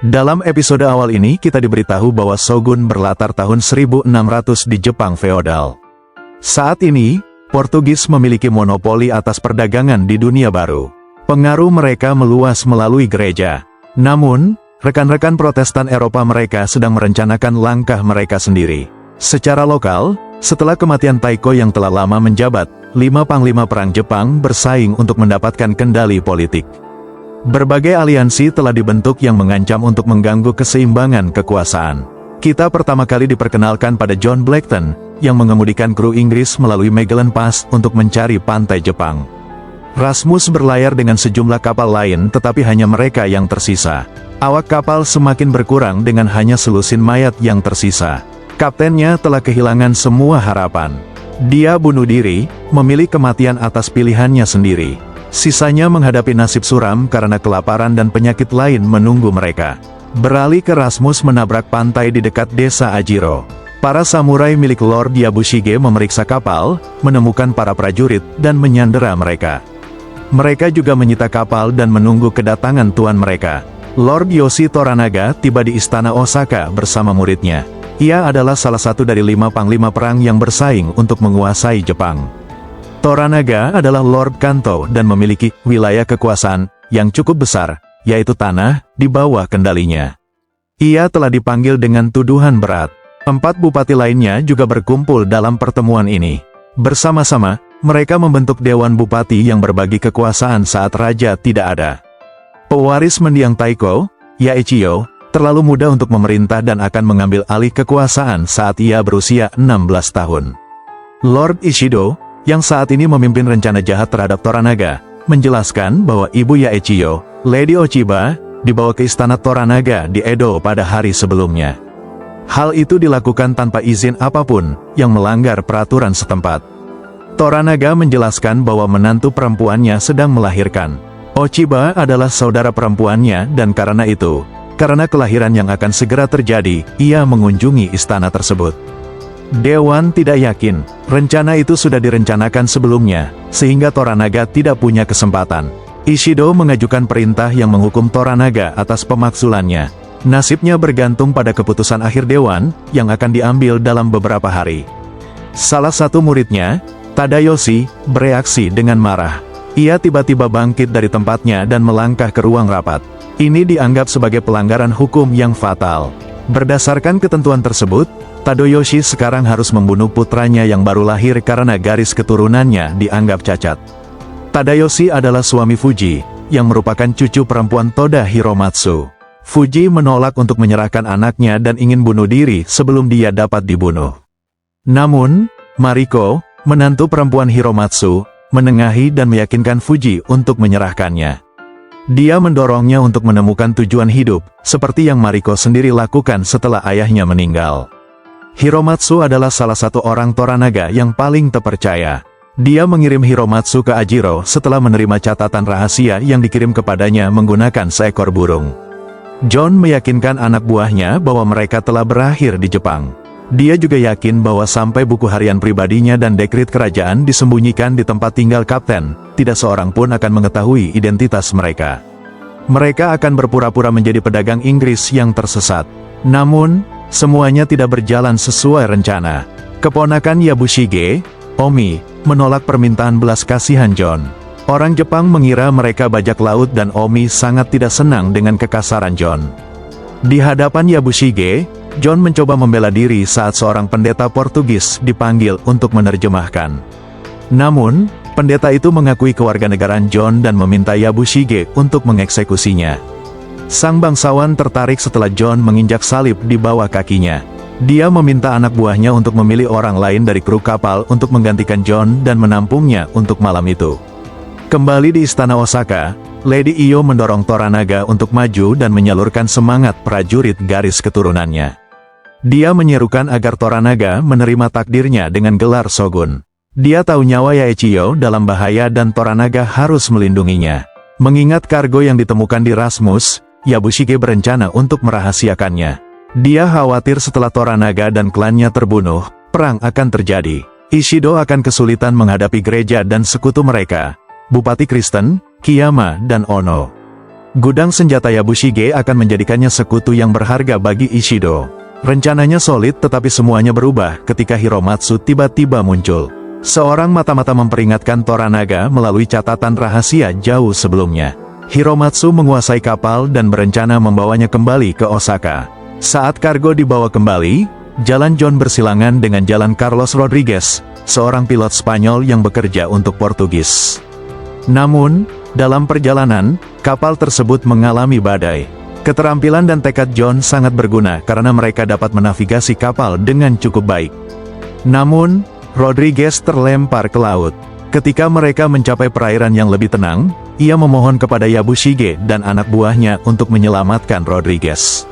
Dalam episode awal ini kita diberitahu bahwa Shogun berlatar tahun 1600 di Jepang feodal. Saat ini, Portugis memiliki monopoli atas perdagangan di dunia baru. Pengaruh mereka meluas melalui gereja. Namun, rekan-rekan Protestan Eropa mereka sedang merencanakan langkah mereka sendiri. Secara lokal, setelah kematian Taiko yang telah lama menjabat, 5 panglima perang Jepang bersaing untuk mendapatkan kendali politik. Berbagai aliansi telah dibentuk yang mengancam untuk mengganggu keseimbangan kekuasaan. Kita pertama kali diperkenalkan pada John Blackton, yang mengemudikan kru Inggris melalui Magellan Pass untuk mencari pantai Jepang. Rasmus berlayar dengan sejumlah kapal lain tetapi hanya mereka yang tersisa. Awak kapal semakin berkurang dengan hanya selusin mayat yang tersisa. Kaptennya telah kehilangan semua harapan. Dia bunuh diri, memilih kematian atas pilihannya sendiri. Sisanya menghadapi nasib suram karena kelaparan dan penyakit lain menunggu mereka. Beralih ke Rasmus menabrak pantai di dekat desa Ajiro. Para samurai milik Lord Yabushige memeriksa kapal, menemukan para prajurit, dan menyandera mereka. Mereka juga menyita kapal dan menunggu kedatangan tuan mereka. Lord Yoshi Toranaga tiba di istana Osaka bersama muridnya. Ia adalah salah satu dari 5 panglima perang yang bersaing untuk menguasai Jepang. Toranaga adalah Lord Kanto dan memiliki wilayah kekuasaan yang cukup besar, yaitu tanah, di bawah kendalinya. Ia telah dipanggil dengan tuduhan berat. 4 bupati lainnya juga berkumpul dalam pertemuan ini. Bersama-sama, mereka membentuk Dewan Bupati yang berbagi kekuasaan saat raja tidak ada. Pewaris mendiang Taiko, Yaechiyo, terlalu muda untuk memerintah dan akan mengambil alih kekuasaan saat ia berusia 16 tahun. Lord Ishido, yang saat ini memimpin rencana jahat terhadap Toranaga, menjelaskan bahwa ibu Yaechiyo, Lady Ochiba, dibawa ke istana Toranaga di Edo pada hari sebelumnya. Hal itu dilakukan tanpa izin apapun, yang melanggar peraturan setempat. Toranaga menjelaskan bahwa menantu perempuannya sedang melahirkan. Ochiba adalah saudara perempuannya dan karena itu, karena kelahiran yang akan segera terjadi, ia mengunjungi istana tersebut. Dewan tidak yakin, rencana itu sudah direncanakan sebelumnya, sehingga Toranaga tidak punya kesempatan. Ishido mengajukan perintah yang menghukum Toranaga atas pemaksulannya. Nasibnya bergantung pada keputusan akhir Dewan, yang akan diambil dalam beberapa hari. Salah satu muridnya, Tadayoshi, bereaksi dengan marah. Ia tiba-tiba bangkit dari tempatnya dan melangkah ke ruang rapat. Ini dianggap sebagai pelanggaran hukum yang fatal. Berdasarkan ketentuan tersebut, Tadayoshi sekarang harus membunuh putranya yang baru lahir karena garis keturunannya dianggap cacat. Tadayoshi adalah suami Fuji, yang merupakan cucu perempuan Toda Hiromatsu. Fuji menolak untuk menyerahkan anaknya dan ingin bunuh diri sebelum dia dapat dibunuh. Namun, Mariko, menantu perempuan Hiromatsu, menengahi dan meyakinkan Fuji untuk menyerahkannya. Dia mendorongnya untuk menemukan tujuan hidup, seperti yang Mariko sendiri lakukan setelah ayahnya meninggal. Hiromatsu adalah salah satu orang Toranaga yang paling terpercaya. Dia mengirim Hiromatsu ke Ajiro setelah menerima catatan rahasia yang dikirim kepadanya menggunakan seekor burung. John meyakinkan anak buahnya bahwa mereka telah berakhir di Jepang. Dia juga yakin bahwa sampai buku harian pribadinya dan dekrit kerajaan disembunyikan di tempat tinggal kapten, tidak seorang pun akan mengetahui identitas mereka. Mereka akan berpura-pura menjadi pedagang Inggris yang tersesat. Namun, semuanya tidak berjalan sesuai rencana. Keponakan Yabushige, Omi, menolak permintaan belas kasihan John. Orang Jepang mengira mereka bajak laut dan Omi sangat tidak senang dengan kekasaran John. Di hadapan Yabushige, John mencoba membela diri saat seorang pendeta Portugis dipanggil untuk menerjemahkan. Namun, pendeta itu mengakui kewarganegaraan John dan meminta Yabushige untuk mengeksekusinya. Sang bangsawan tertarik setelah John menginjak salib di bawah kakinya. Dia meminta anak buahnya untuk memilih orang lain dari kru kapal untuk menggantikan John dan menampungnya untuk malam itu. Kembali di istana Osaka, Lady Iyo mendorong Toranaga untuk maju dan menyalurkan semangat prajurit garis keturunannya. Dia menyerukan agar Toranaga menerima takdirnya dengan gelar Shogun. Dia tahu nyawa Yaechiyo dalam bahaya dan Toranaga harus melindunginya. Mengingat kargo yang ditemukan di Rasmus, Yabushige berencana untuk merahasiakannya. Dia khawatir setelah Toranaga dan klannya terbunuh, perang akan terjadi. Ishido akan kesulitan menghadapi gereja dan sekutu mereka, Bupati Kristen, Kiyama dan Ono. Gudang senjata Yabushige akan menjadikannya sekutu yang berharga bagi Ishido. Rencananya solid tetapi semuanya berubah ketika Hiromatsu tiba-tiba muncul. Seorang mata-mata memperingatkan Toranaga melalui catatan rahasia jauh sebelumnya. Hiromatsu menguasai kapal dan berencana membawanya kembali ke Osaka. Saat kargo dibawa kembali, jalan John bersilangan dengan jalan Carlos Rodriguez, seorang pilot Spanyol yang bekerja untuk Portugis. Namun, dalam perjalanan, kapal tersebut mengalami badai. Keterampilan dan tekad John sangat berguna karena mereka dapat menavigasi kapal dengan cukup baik. Namun, Rodriguez terlempar ke laut. Ketika mereka mencapai perairan yang lebih tenang, ia memohon kepada Yabushige dan anak buahnya untuk menyelamatkan Rodriguez.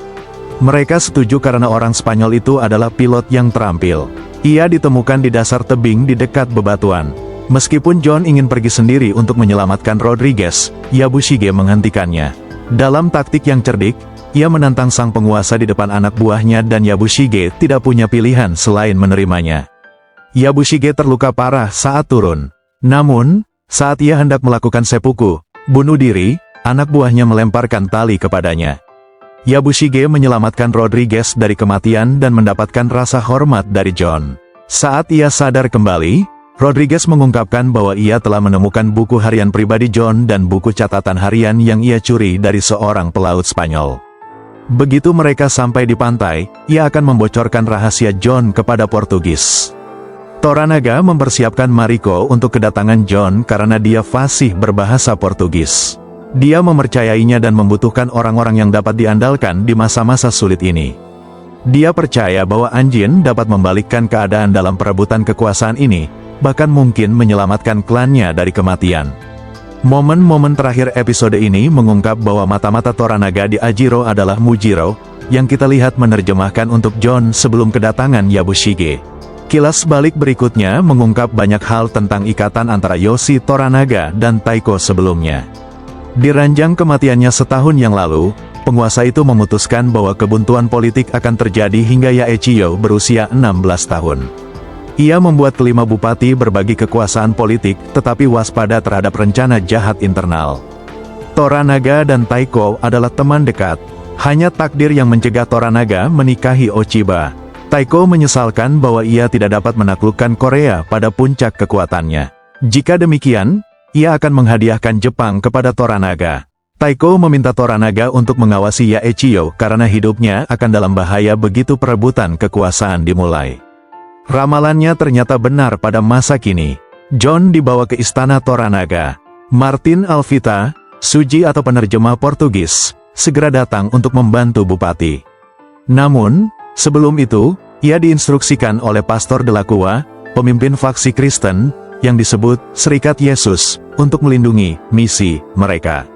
Mereka setuju karena orang Spanyol itu adalah pilot yang terampil. Ia ditemukan di dasar tebing di dekat bebatuan. Meskipun John ingin pergi sendiri untuk menyelamatkan Rodriguez, Yabushige menghentikannya. Dalam taktik yang cerdik, ia menantang sang penguasa di depan anak buahnya dan Yabushige tidak punya pilihan selain menerimanya. Yabushige terluka parah saat turun. Namun, saat ia hendak melakukan seppuku, bunuh diri, anak buahnya melemparkan tali kepadanya. Yabushige menyelamatkan Rodriguez dari kematian dan mendapatkan rasa hormat dari John. Saat ia sadar kembali, Rodriguez mengungkapkan bahwa ia telah menemukan buku harian pribadi John dan buku catatan harian yang ia curi dari seorang pelaut Spanyol. Begitu mereka sampai di pantai, ia akan membocorkan rahasia John kepada Portugis. Toranaga mempersiapkan Mariko untuk kedatangan John karena dia fasih berbahasa Portugis. Dia mempercayainya dan membutuhkan orang-orang yang dapat diandalkan di masa-masa sulit ini. Dia percaya bahwa Anjin dapat membalikkan keadaan dalam perebutan kekuasaan ini, bahkan mungkin menyelamatkan klannya dari kematian. Momen-momen terakhir episode ini mengungkap bahwa mata-mata Toranaga di Ajiro adalah Mujiro, yang kita lihat menerjemahkan untuk John sebelum kedatangan Yabushige. Kilas balik berikutnya mengungkap banyak hal tentang ikatan antara Yoshi Toranaga dan Taiko sebelumnya. Di ranjang kematiannya setahun yang lalu, penguasa itu memutuskan bahwa kebuntuan politik akan terjadi hingga Yaechiyo berusia 16 tahun. Ia membuat kelima bupati berbagi kekuasaan politik, tetapi waspada terhadap rencana jahat internal. Toranaga dan Taiko adalah teman dekat. Hanya takdir yang mencegah Toranaga menikahi Ochiba. Taiko menyesalkan bahwa ia tidak dapat menaklukkan Korea pada puncak kekuatannya. Jika demikian, ia akan menghadiahkan Jepang kepada Toranaga. Taiko meminta Toranaga untuk mengawasi Yaechiyo karena hidupnya akan dalam bahaya begitu perebutan kekuasaan dimulai. Ramalannya ternyata benar pada masa kini. John dibawa ke istana Toranaga. Martin Alvita, Suji atau penerjemah Portugis, segera datang untuk membantu bupati. Namun, sebelum itu, ia diinstruksikan oleh Pastor de la Cua, pemimpin faksi Kristen, yang disebut Serikat Yesus, untuk melindungi misi mereka.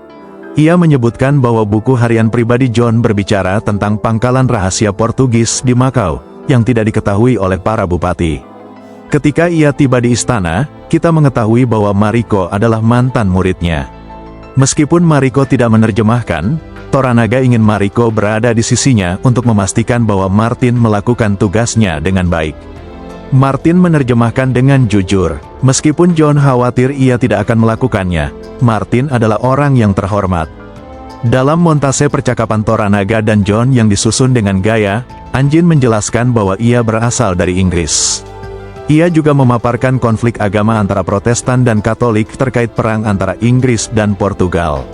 Ia menyebutkan bahwa buku harian pribadi John berbicara tentang pangkalan rahasia Portugis di Macau, yang tidak diketahui oleh para bupati. Ketika ia tiba di istana, kita mengetahui bahwa Mariko adalah mantan muridnya. Meskipun Mariko tidak menerjemahkan, Toranaga ingin Mariko berada di sisinya untuk memastikan bahwa Martin melakukan tugasnya dengan baik. Martin menerjemahkan dengan jujur. Meskipun John khawatir ia tidak akan melakukannya, Martin adalah orang yang terhormat. Dalam montase percakapan Toranaga dan John yang disusun dengan gaya, Anjin menjelaskan bahwa ia berasal dari Inggris. Ia juga memaparkan konflik agama antara Protestan dan Katolik terkait perang antara Inggris dan Portugal.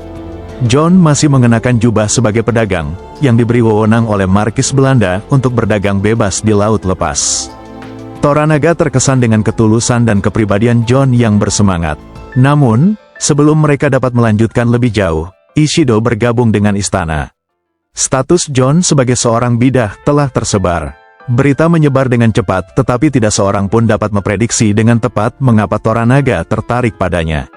John masih mengenakan jubah sebagai pedagang, yang diberi wewenang oleh Markis Belanda untuk berdagang bebas di laut lepas. Toranaga terkesan dengan ketulusan dan kepribadian John yang bersemangat. Namun, sebelum mereka dapat melanjutkan lebih jauh, Ishido bergabung dengan istana. Status John sebagai seorang bidah telah tersebar. Berita menyebar dengan cepat, tetapi tidak seorang pun dapat memprediksi dengan tepat mengapa Toranaga tertarik padanya.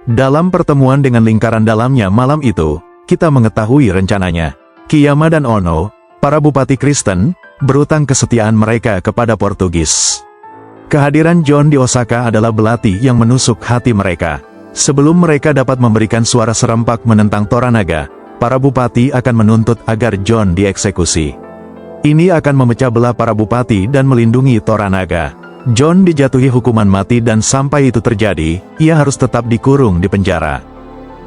Dalam pertemuan dengan lingkaran dalamnya malam itu, kita mengetahui rencananya. Kiyama dan Ono, para bupati Kristen, berutang kesetiaan mereka kepada Portugis. Kehadiran John di Osaka adalah belati yang menusuk hati mereka. Sebelum mereka dapat memberikan suara serempak menentang Toranaga, para bupati akan menuntut agar John dieksekusi. Ini akan memecah belah para bupati dan melindungi Toranaga. John dijatuhi hukuman mati dan sampai itu terjadi, ia harus tetap dikurung di penjara.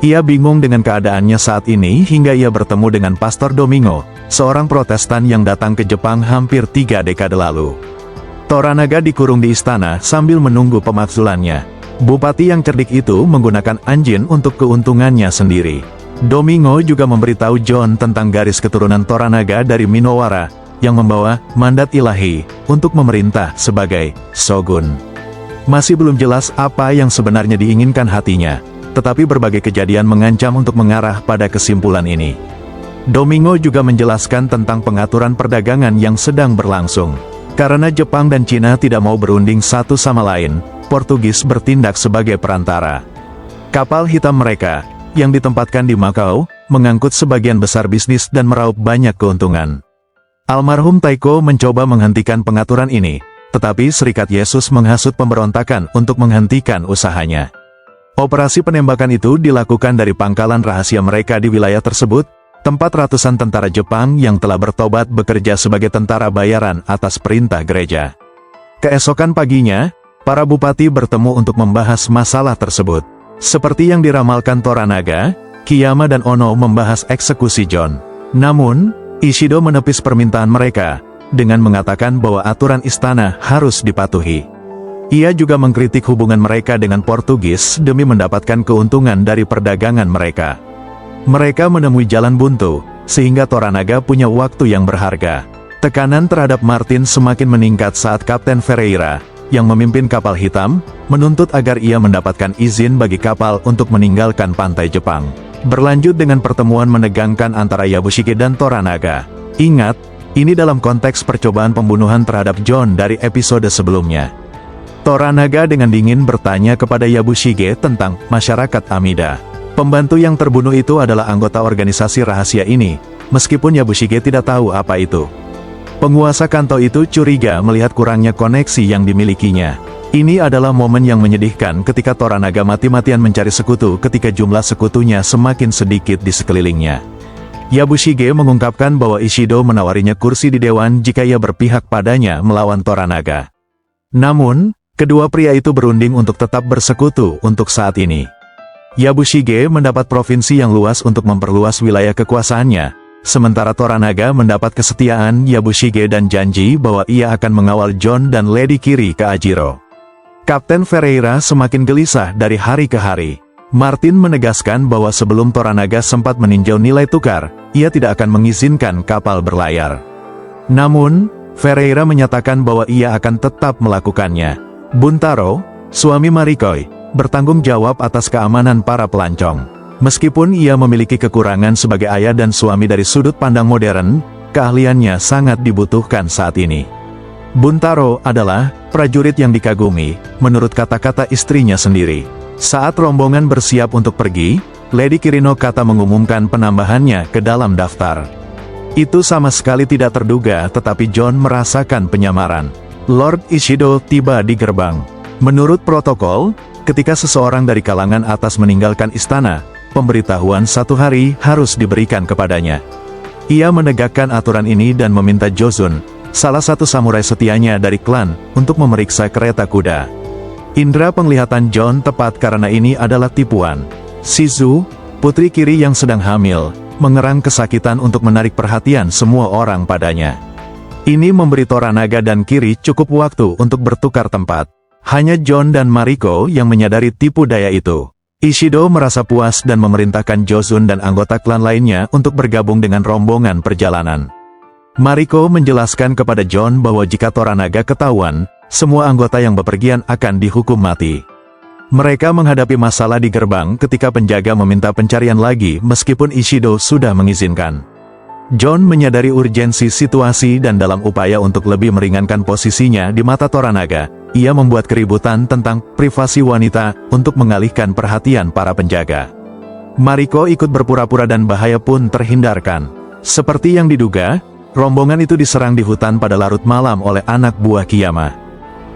Ia bingung dengan keadaannya saat ini hingga ia bertemu dengan Pastor Domingo, seorang Protestan yang datang ke Jepang hampir 3 dekade lalu. Toranaga dikurung di istana sambil menunggu pemakzulannya. Bupati yang cerdik itu menggunakan anjing untuk keuntungannya sendiri. Domingo juga memberitahu John tentang garis keturunan Toranaga dari Minowara, yang membawa mandat ilahi untuk memerintah sebagai shogun. Masih belum jelas apa yang sebenarnya diinginkan hatinya, tetapi berbagai kejadian mengancam untuk mengarah pada kesimpulan ini. Domingo juga menjelaskan tentang pengaturan perdagangan yang sedang berlangsung. Karena Jepang dan Cina tidak mau berunding satu sama lain, Portugis bertindak sebagai perantara. Kapal hitam mereka, yang ditempatkan di Makau, mengangkut sebagian besar bisnis dan meraup banyak keuntungan. Almarhum Taiko mencoba menghentikan pengaturan ini, tetapi Serikat Yesus menghasut pemberontakan untuk menghentikan usahanya. Operasi penembakan itu dilakukan dari pangkalan rahasia mereka di wilayah tersebut, tempat ratusan tentara Jepang yang telah bertobat bekerja sebagai tentara bayaran atas perintah gereja. Keesokan paginya, para bupati bertemu untuk membahas masalah tersebut. Seperti yang diramalkan Toranaga, Kiyama dan Ono membahas eksekusi John. Namun, Ishido menepis permintaan mereka, dengan mengatakan bahwa aturan istana harus dipatuhi. Ia juga mengkritik hubungan mereka dengan Portugis demi mendapatkan keuntungan dari perdagangan mereka. Mereka menemui jalan buntu, sehingga Toranaga punya waktu yang berharga. Tekanan terhadap Martin semakin meningkat saat Kapten Ferreira, yang memimpin kapal hitam, menuntut agar ia mendapatkan izin bagi kapal untuk meninggalkan pantai Jepang. Berlanjut dengan pertemuan menegangkan antara Yabushige dan Toranaga. Ingat, ini dalam konteks percobaan pembunuhan terhadap John dari episode sebelumnya. Toranaga dengan dingin bertanya kepada Yabushige tentang masyarakat Amida. Pembantu yang terbunuh itu adalah anggota organisasi rahasia ini, meskipun Yabushige tidak tahu apa itu. Penguasa Kanto itu curiga melihat kurangnya koneksi yang dimilikinya. Ini adalah momen yang menyedihkan ketika Toranaga mati-matian mencari sekutu ketika jumlah sekutunya semakin sedikit di sekelilingnya. Yabushige mengungkapkan bahwa Ishido menawarinya kursi di dewan jika ia berpihak padanya melawan Toranaga. Namun, kedua pria itu berunding untuk tetap bersekutu untuk saat ini. Yabushige mendapat provinsi yang luas untuk memperluas wilayah kekuasaannya, sementara Toranaga mendapat kesetiaan Yabushige dan janji bahwa ia akan mengawal John dan Lady Kiri ke Ajiro. Kapten Ferreira semakin gelisah dari hari ke hari. Martin menegaskan bahwa sebelum Toranaga sempat meninjau nilai tukar, ia tidak akan mengizinkan kapal berlayar. Namun, Ferreira menyatakan bahwa ia akan tetap melakukannya. Buntaro, suami Marikoi, bertanggung jawab atas keamanan para pelancong. Meskipun ia memiliki kekurangan sebagai ayah dan suami dari sudut pandang modern, keahliannya sangat dibutuhkan saat ini. Buntaro adalah prajurit yang dikagumi, menurut kata-kata istrinya sendiri. Saat rombongan bersiap untuk pergi, Lady Kirino Kata mengumumkan penambahannya ke dalam daftar. Itu sama sekali tidak terduga, tetapi John merasakan penyamaran. Lord Ishido tiba di gerbang. Menurut protokol, ketika seseorang dari kalangan atas meninggalkan istana, pemberitahuan 1 hari harus diberikan kepadanya. Ia menegakkan aturan ini dan meminta Jozun, salah satu samurai setianya dari klan, untuk memeriksa kereta kuda. Indra penglihatan John tepat karena ini adalah tipuan. Shizu, putri Kiri yang sedang hamil, mengerang kesakitan untuk menarik perhatian semua orang padanya. Ini memberi Toranaga dan Kiri cukup waktu untuk bertukar tempat. Hanya John dan Mariko yang menyadari tipu daya itu. Ishido merasa puas dan memerintahkan Jozun dan anggota klan lainnya untuk bergabung dengan rombongan perjalanan. Mariko menjelaskan kepada John bahwa jika Toranaga ketahuan, semua anggota yang bepergian akan dihukum mati. Mereka menghadapi masalah di gerbang ketika penjaga meminta pencarian lagi meskipun Ishido sudah mengizinkan. John menyadari urgensi situasi dan dalam upaya untuk lebih meringankan posisinya di mata Toranaga, ia membuat keributan tentang privasi wanita untuk mengalihkan perhatian para penjaga. Mariko ikut berpura-pura dan bahaya pun terhindarkan. Seperti yang diduga, rombongan itu diserang di hutan pada larut malam oleh anak buah Kiyama.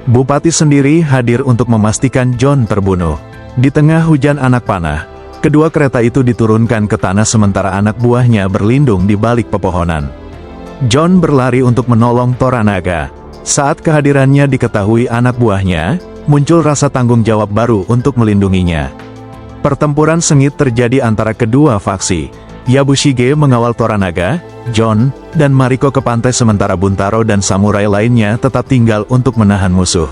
Bupati sendiri hadir untuk memastikan John terbunuh. Di tengah hujan anak panah, kedua kereta itu diturunkan ke tanah sementara anak buahnya berlindung di balik pepohonan. John berlari untuk menolong Toranaga. Saat kehadirannya diketahui anak buahnya, muncul rasa tanggung jawab baru untuk melindunginya. Pertempuran sengit terjadi antara kedua faksi. Yabushige mengawal Toranaga, John, dan Mariko ke pantai sementara Buntaro dan samurai lainnya tetap tinggal untuk menahan musuh.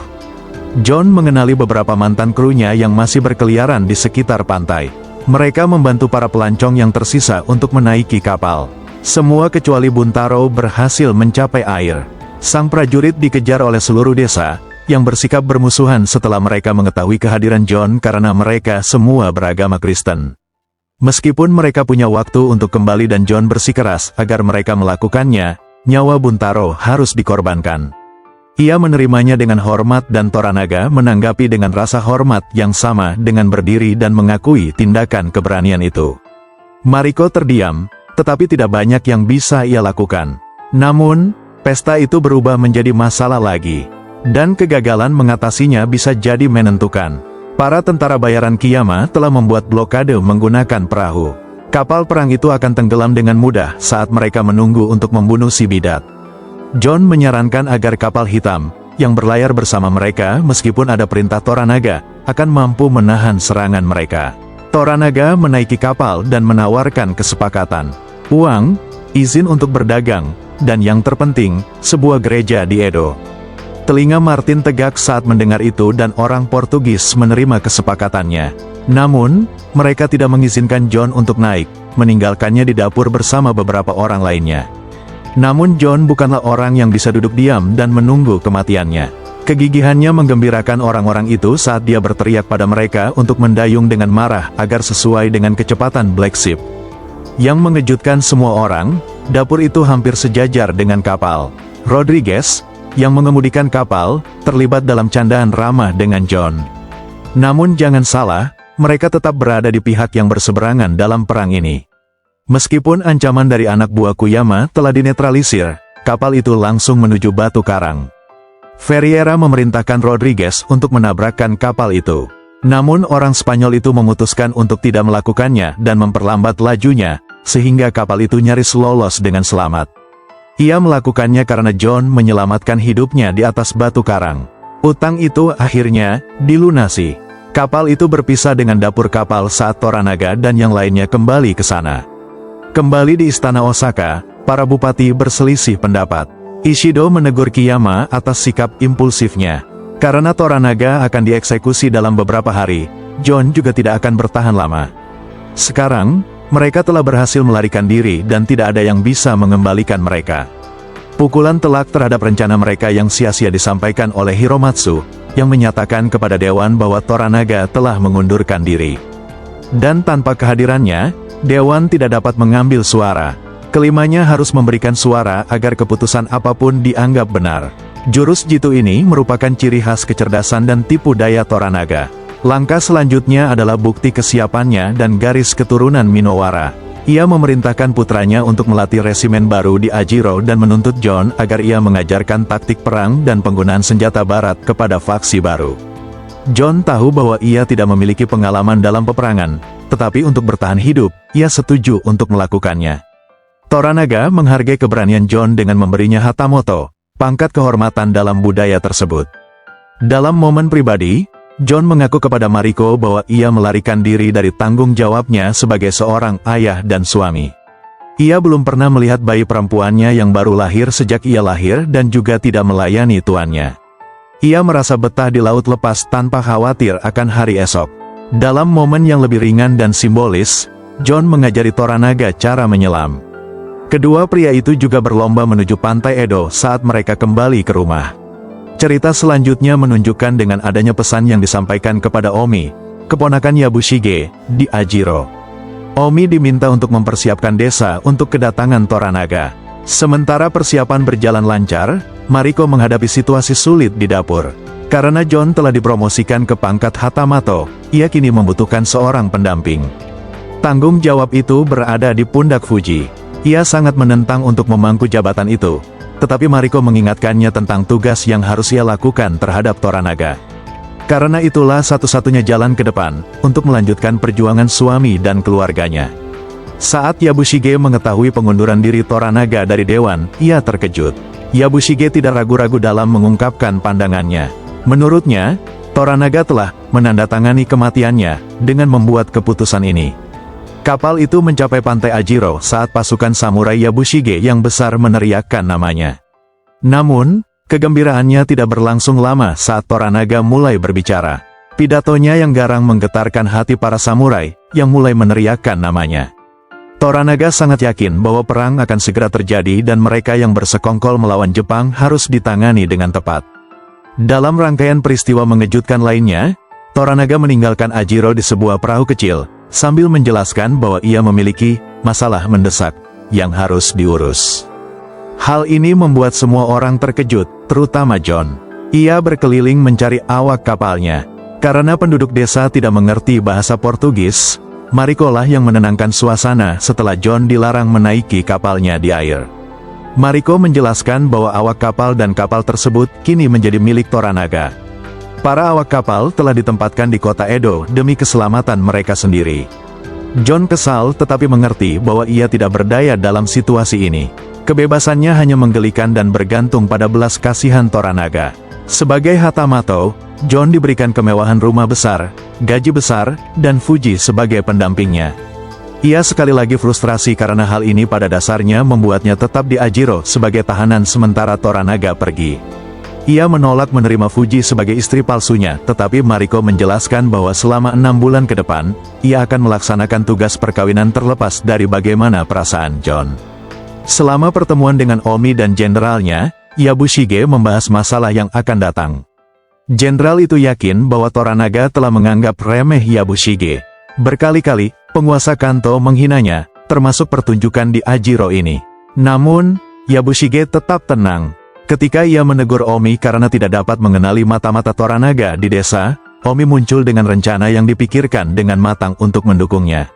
John mengenali beberapa mantan krunya yang masih berkeliaran di sekitar pantai. Mereka membantu para pelancong yang tersisa untuk menaiki kapal. Semua kecuali Buntaro berhasil mencapai air. Sang prajurit dikejar oleh seluruh desa, yang bersikap bermusuhan setelah mereka mengetahui kehadiran John karena mereka semua beragama Kristen. Meskipun mereka punya waktu untuk kembali dan John bersikeras agar mereka melakukannya, nyawa Buntaro harus dikorbankan. Ia menerimanya dengan hormat dan Toranaga menanggapi dengan rasa hormat yang sama dengan berdiri dan mengakui tindakan keberanian itu. Mariko terdiam, tetapi tidak banyak yang bisa ia lakukan. Namun, pesta itu berubah menjadi masalah lagi. Dan kegagalan mengatasinya bisa jadi menentukan. Para tentara bayaran Kiyama telah membuat blokade menggunakan perahu. Kapal perang itu akan tenggelam dengan mudah saat mereka menunggu untuk membunuh si bidat. John menyarankan agar kapal hitam, yang berlayar bersama mereka meskipun ada perintah Toranaga, akan mampu menahan serangan mereka. Toranaga menaiki kapal dan menawarkan kesepakatan. Uang, izin untuk berdagang, dan yang terpenting, sebuah gereja di Edo. Telinga Martin tegak saat mendengar itu dan orang Portugis menerima kesepakatannya. Namun, mereka tidak mengizinkan John untuk naik, meninggalkannya di dapur bersama beberapa orang lainnya. Namun John bukanlah orang yang bisa duduk diam dan menunggu kematiannya. Kegigihannya menggembirakan orang-orang itu saat dia berteriak pada mereka untuk mendayung dengan marah agar sesuai dengan kecepatan Black Ship. Yang mengejutkan semua orang, dapur itu hampir sejajar dengan kapal. Rodriguez, yang mengemudikan kapal, terlibat dalam candaan ramah dengan John. Namun jangan salah, mereka tetap berada di pihak yang berseberangan dalam perang ini. Meskipun ancaman dari anak buah Kuyama telah dinetralisir, kapal itu langsung menuju Batu Karang. Ferreira memerintahkan Rodriguez untuk menabrakkan kapal itu. Namun orang Spanyol itu memutuskan untuk tidak melakukannya dan memperlambat lajunya, sehingga kapal itu nyaris lolos dengan selamat. Ia melakukannya karena John menyelamatkan hidupnya di atas Batu Karang. Utang itu akhirnya dilunasi. Kapal itu berpisah dengan dapur kapal saat Toranaga dan yang lainnya kembali ke sana. Kembali di istana Osaka, para bupati berselisih pendapat. Ishido menegur Kiyama atas sikap impulsifnya. Karena Toranaga akan dieksekusi dalam beberapa hari, John juga tidak akan bertahan lama. Sekarang, mereka telah berhasil melarikan diri dan tidak ada yang bisa mengembalikan mereka. Pukulan telak terhadap rencana mereka yang sia-sia disampaikan oleh Hiromatsu, yang menyatakan kepada Dewan bahwa Toranaga telah mengundurkan diri. Dan tanpa kehadirannya, Dewan tidak dapat mengambil suara. Kelimanya harus memberikan suara agar keputusan apapun dianggap benar. Jurus jitu ini merupakan ciri khas kecerdasan dan tipu daya Toranaga. Langkah selanjutnya adalah bukti kesiapannya dan garis keturunan Minowara. Ia memerintahkan putranya untuk melatih resimen baru di Ajiro dan menuntut John agar ia mengajarkan taktik perang dan penggunaan senjata barat kepada faksi baru. John tahu bahwa ia tidak memiliki pengalaman dalam peperangan, tetapi untuk bertahan hidup, ia setuju untuk melakukannya. Toranaga menghargai keberanian John dengan memberinya Hatamoto, pangkat kehormatan dalam budaya tersebut. Dalam momen pribadi, John mengaku kepada Mariko bahwa ia melarikan diri dari tanggung jawabnya sebagai seorang ayah dan suami. Ia belum pernah melihat bayi perempuannya yang baru lahir sejak ia lahir dan juga tidak melayani tuannya. Ia merasa betah di laut lepas tanpa khawatir akan hari esok. Dalam momen yang lebih ringan dan simbolis, John mengajari Toranaga cara menyelam. Kedua pria itu juga berlomba menuju pantai Edo saat mereka kembali ke rumah. Cerita selanjutnya menunjukkan dengan adanya pesan yang disampaikan kepada Omi, keponakan Yabushige, di Ajiro. Omi diminta untuk mempersiapkan desa untuk kedatangan Toranaga. Sementara persiapan berjalan lancar, Mariko menghadapi situasi sulit di dapur. Karena John telah dipromosikan ke pangkat Hatamoto, ia kini membutuhkan seorang pendamping. Tanggung jawab itu berada di pundak Fuji. Ia sangat menentang untuk memangku jabatan itu. Tetapi Mariko mengingatkannya tentang tugas yang harus ia lakukan terhadap Toranaga. Karena itulah satu-satunya jalan ke depan, untuk melanjutkan perjuangan suami dan keluarganya. Saat Yabushige mengetahui pengunduran diri Toranaga dari Dewan, ia terkejut. Yabushige tidak ragu-ragu dalam mengungkapkan pandangannya. Menurutnya, Toranaga telah menandatangani kematiannya dengan membuat keputusan ini. Kapal itu mencapai pantai Ajiro saat pasukan samurai Yabushige yang besar meneriakkan namanya. Namun, kegembiraannya tidak berlangsung lama saat Toranaga mulai berbicara. Pidatonya yang garang menggetarkan hati para samurai yang mulai meneriakkan namanya. Toranaga sangat yakin bahwa perang akan segera terjadi dan mereka yang bersekongkol melawan Jepang harus ditangani dengan tepat. Dalam rangkaian peristiwa mengejutkan lainnya, Toranaga meninggalkan Ajiro di sebuah perahu kecil, sambil menjelaskan bahwa ia memiliki masalah mendesak yang harus diurus. Hal ini membuat semua orang terkejut, terutama John. Ia berkeliling mencari awak kapalnya. Karena penduduk desa tidak mengerti bahasa Portugis, Mariko lah yang menenangkan suasana setelah John dilarang menaiki kapalnya di air. Mariko menjelaskan bahwa awak kapal dan kapal tersebut kini menjadi milik Toranaga. Para awak kapal telah ditempatkan di kota Edo demi keselamatan mereka sendiri. John kesal tetapi mengerti bahwa ia tidak berdaya dalam situasi ini. Kebebasannya hanya menggelikan dan bergantung pada belas kasihan Toranaga. Sebagai Hatamato, John diberikan kemewahan rumah besar, gaji besar, dan Fuji sebagai pendampingnya. Ia sekali lagi frustrasi karena hal ini pada dasarnya membuatnya tetap di Ajiro sebagai tahanan sementara Toranaga pergi. Ia menolak menerima Fuji sebagai istri palsunya, tetapi Mariko menjelaskan bahwa selama 6 bulan ke depan, ia akan melaksanakan tugas perkawinan terlepas dari bagaimana perasaan John. Selama pertemuan dengan Omi dan jenderalnya, Yabushige membahas masalah yang akan datang. Jenderal itu yakin bahwa Toranaga telah menganggap remeh Yabushige. Berkali-kali, penguasa Kanto menghinanya, termasuk pertunjukan di Ajiro ini. Namun, Yabushige tetap tenang. Ketika ia menegur Omi karena tidak dapat mengenali mata-mata Toranaga di desa, Omi muncul dengan rencana yang dipikirkan dengan matang untuk mendukungnya.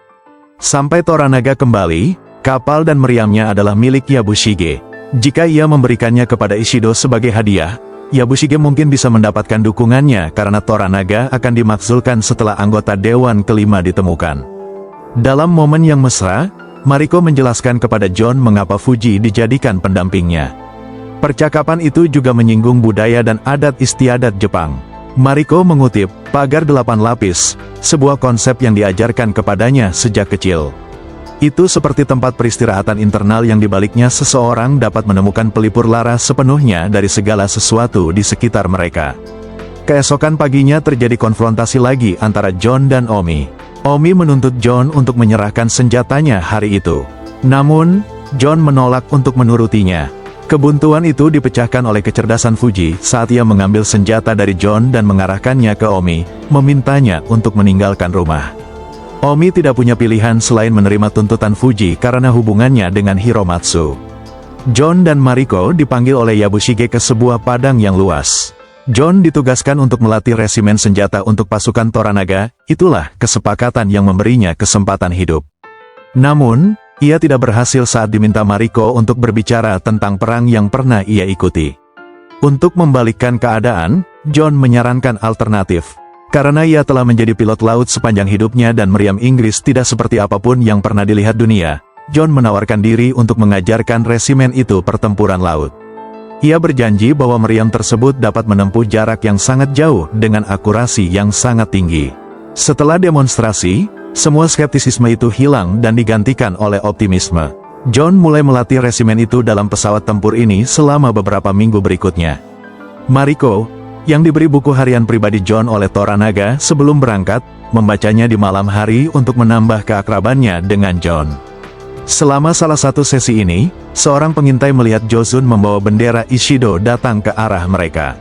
Sampai Toranaga kembali, kapal dan meriamnya adalah milik Yabushige. Jika ia memberikannya kepada Ishido sebagai hadiah, Yabushige mungkin bisa mendapatkan dukungannya karena Toranaga akan dimakzulkan setelah anggota Dewan kelima ditemukan. Dalam momen yang mesra, Mariko menjelaskan kepada John mengapa Fuji dijadikan pendampingnya. Percakapan itu juga menyinggung budaya dan adat istiadat Jepang. Mariko mengutip, pagar 8 lapis, sebuah konsep yang diajarkan kepadanya sejak kecil. Itu seperti tempat peristirahatan internal yang dibaliknya seseorang dapat menemukan pelipur lara sepenuhnya dari segala sesuatu di sekitar mereka. Keesokan paginya terjadi konfrontasi lagi antara John dan Omi. Omi menuntut John untuk menyerahkan senjatanya hari itu. Namun, John menolak untuk menurutinya. Kebuntuan itu dipecahkan oleh kecerdasan Fuji saat ia mengambil senjata dari John dan mengarahkannya ke Omi, memintanya untuk meninggalkan rumah. Omi tidak punya pilihan selain menerima tuntutan Fuji karena hubungannya dengan Hiromatsu. John dan Mariko dipanggil oleh Yabushige ke sebuah padang yang luas. John ditugaskan untuk melatih resimen senjata untuk pasukan Toranaga, itulah kesepakatan yang memberinya kesempatan hidup. Namun, ia tidak berhasil saat diminta Mariko untuk berbicara tentang perang yang pernah ia ikuti. Untuk membalikkan keadaan, John menyarankan alternatif. Karena ia telah menjadi pilot laut sepanjang hidupnya dan meriam Inggris tidak seperti apapun yang pernah dilihat dunia, John menawarkan diri untuk mengajarkan resimen itu pertempuran laut. Ia berjanji bahwa meriam tersebut dapat menempuh jarak yang sangat jauh dengan akurasi yang sangat tinggi. Setelah demonstrasi, semua skeptisisme itu hilang dan digantikan oleh optimisme. John mulai melatih resimen itu dalam pesawat tempur ini selama beberapa minggu berikutnya. Mariko, yang diberi buku harian pribadi John oleh Toranaga sebelum berangkat, membacanya di malam hari untuk menambah keakrabannya dengan John. Selama salah satu sesi ini, seorang pengintai melihat Jozun membawa bendera Ishido datang ke arah mereka.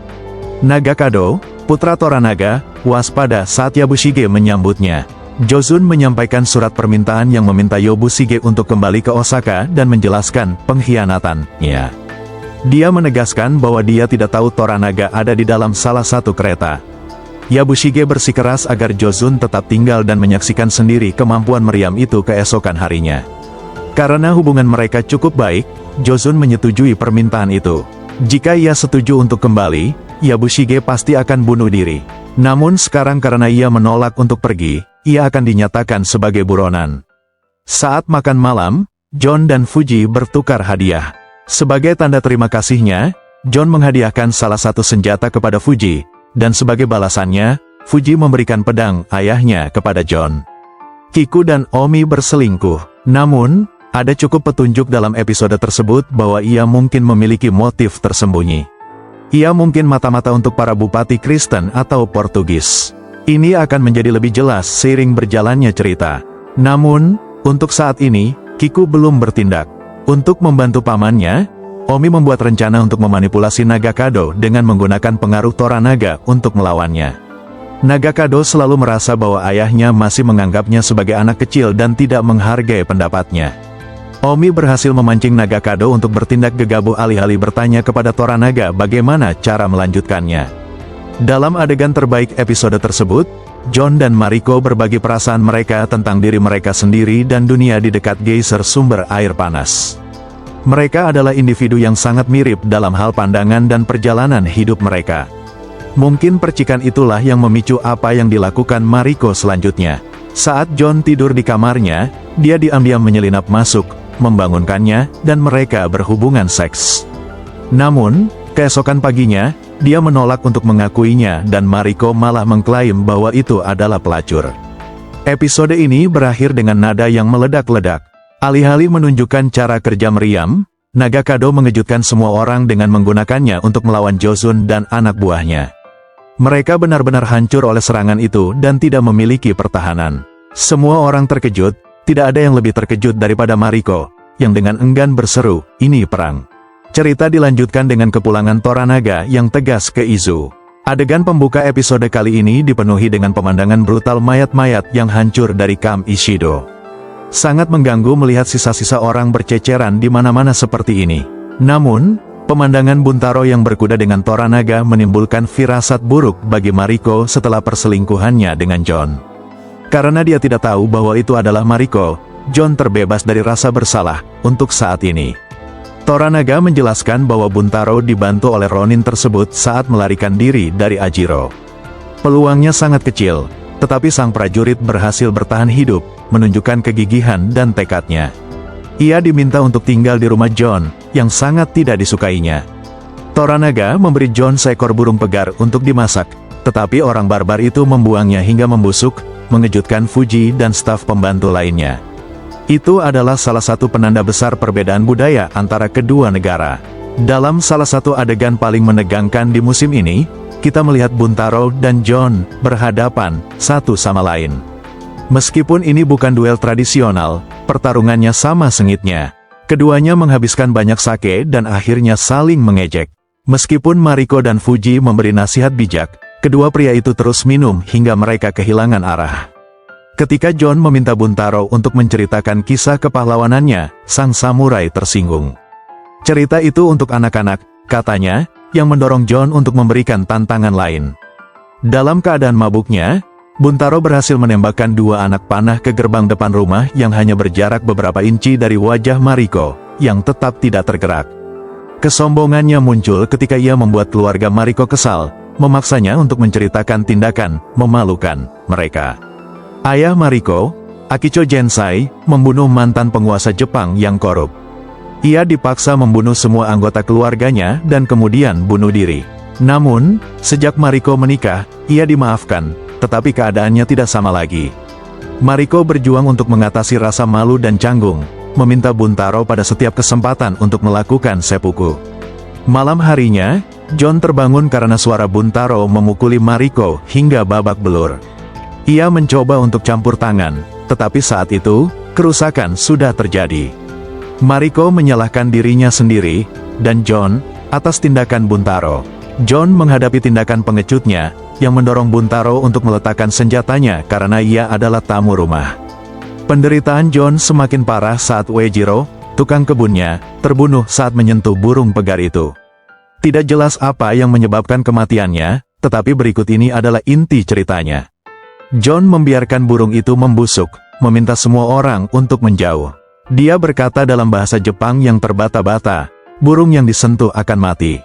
Nagakado, putra Toranaga, waspada saat Yabushige menyambutnya. Jozun menyampaikan surat permintaan yang meminta Yabushige untuk kembali ke Osaka dan menjelaskan pengkhianatannya. Dia menegaskan bahwa dia tidak tahu Toranaga ada di dalam salah satu kereta. Yabushige bersikeras agar Jozun tetap tinggal dan menyaksikan sendiri kemampuan meriam itu keesokan harinya. Karena hubungan mereka cukup baik, Jozun menyetujui permintaan itu. Jika ia setuju untuk kembali, Yabushige pasti akan bunuh diri. Namun sekarang karena ia menolak untuk pergi, ia akan dinyatakan sebagai buronan. Saat makan malam, John dan Fuji bertukar hadiah. Sebagai tanda terima kasihnya, John menghadiahkan salah satu senjata kepada Fuji, dan sebagai balasannya, Fuji memberikan pedang ayahnya kepada Jon. Kiku dan Omi berselingkuh. Namun, ada cukup petunjuk dalam episode tersebut bahwa ia mungkin memiliki motif tersembunyi. Ia mungkin mata-mata untuk para bupati Kristen atau Portugis. Ini akan menjadi lebih jelas seiring berjalannya cerita. Namun, untuk saat ini, Kiku belum bertindak. Untuk membantu pamannya, Omi membuat rencana untuk memanipulasi Nagakado dengan menggunakan pengaruh Toranaga untuk melawannya. Nagakado selalu merasa bahwa ayahnya masih menganggapnya sebagai anak kecil dan tidak menghargai pendapatnya. Omi berhasil memancing Nagakado untuk bertindak gegabah alih-alih bertanya kepada Toranaga bagaimana cara melanjutkannya. Dalam adegan terbaik episode tersebut, Jon dan Mariko berbagi perasaan mereka tentang diri mereka sendiri dan dunia di dekat geyser sumber air panas. Mereka adalah individu yang sangat mirip dalam hal pandangan dan perjalanan hidup mereka. Mungkin percikan itulah yang memicu apa yang dilakukan Mariko selanjutnya. Saat Jon tidur di kamarnya, dia diam-diam menyelinap masuk, membangunkannya, dan mereka berhubungan seks. Namun, keesokan paginya, dia menolak untuk mengakuinya dan Mariko malah mengklaim bahwa itu adalah pelacur. Episode ini berakhir dengan nada yang meledak-ledak. Alih-alih menunjukkan cara kerja meriam, Nagakado mengejutkan semua orang dengan menggunakannya untuk melawan Joseon dan anak buahnya. Mereka benar-benar hancur oleh serangan itu dan tidak memiliki pertahanan. Semua orang terkejut, tidak ada yang lebih terkejut daripada Mariko, yang dengan enggan berseru, "Ini perang." Cerita dilanjutkan dengan kepulangan Toranaga yang tegas ke Izu. Adegan pembuka episode kali ini dipenuhi dengan pemandangan brutal mayat-mayat yang hancur dari Camp Ishido. Sangat mengganggu melihat sisa-sisa orang berceceran di mana-mana seperti ini. Namun, pemandangan Buntaro yang berkuda dengan Toranaga menimbulkan firasat buruk bagi Mariko setelah perselingkuhannya dengan Jon. Karena dia tidak tahu bahwa itu adalah Mariko, Jon terbebas dari rasa bersalah untuk saat ini. Toranaga menjelaskan bahwa Buntaro dibantu oleh Ronin tersebut saat melarikan diri dari Ajiro. Peluangnya sangat kecil, tetapi sang prajurit berhasil bertahan hidup, menunjukkan kegigihan dan tekadnya. Ia diminta untuk tinggal di rumah Jon, yang sangat tidak disukainya. Toranaga memberi Jon seekor burung pegar untuk dimasak, tetapi orang barbar itu membuangnya hingga membusuk, mengejutkan Fuji dan staf pembantu lainnya. Itu adalah salah satu penanda besar perbedaan budaya antara kedua negara. Dalam salah satu adegan paling menegangkan di musim ini, kita melihat Buntaro dan Jon berhadapan satu sama lain. Meskipun ini bukan duel tradisional, pertarungannya sama sengitnya. Keduanya menghabiskan banyak sake dan akhirnya saling mengejek. Meskipun Mariko dan Fuji memberi nasihat bijak, kedua pria itu terus minum hingga mereka kehilangan arah. Ketika Jon meminta Buntaro untuk menceritakan kisah kepahlawanannya, sang samurai tersinggung. Cerita itu untuk anak-anak, katanya, yang mendorong Jon untuk memberikan tantangan lain. Dalam keadaan mabuknya, Buntaro berhasil menembakkan dua anak panah ke gerbang depan rumah yang hanya berjarak beberapa inci dari wajah Mariko, yang tetap tidak tergerak. Kesombongannya muncul ketika ia membuat keluarga Mariko kesal, memaksanya untuk menceritakan tindakan memalukan mereka. Ayah Mariko, Akicho Gensai, membunuh mantan penguasa Jepang yang korup. Ia dipaksa membunuh semua anggota keluarganya dan kemudian bunuh diri. Namun, sejak Mariko menikah, ia dimaafkan, tetapi keadaannya tidak sama lagi. Mariko berjuang untuk mengatasi rasa malu dan canggung, meminta Buntaro pada setiap kesempatan untuk melakukan seppuku. Malam harinya, Jon terbangun karena suara Buntaro memukuli Mariko hingga babak belur. Ia mencoba untuk campur tangan, tetapi saat itu, kerusakan sudah terjadi. Mariko menyalahkan dirinya sendiri, dan Jon, atas tindakan Buntaro. Jon menghadapi tindakan pengecutnya, yang mendorong Buntaro untuk meletakkan senjatanya karena ia adalah tamu rumah. Penderitaan Jon semakin parah saat Uejiro, tukang kebunnya, terbunuh saat menyentuh burung pegar itu. Tidak jelas apa yang menyebabkan kematiannya, tetapi berikut ini adalah inti ceritanya. Jon membiarkan burung itu membusuk, meminta semua orang untuk menjauh. Dia berkata dalam bahasa Jepang yang terbata-bata, burung yang disentuh akan mati.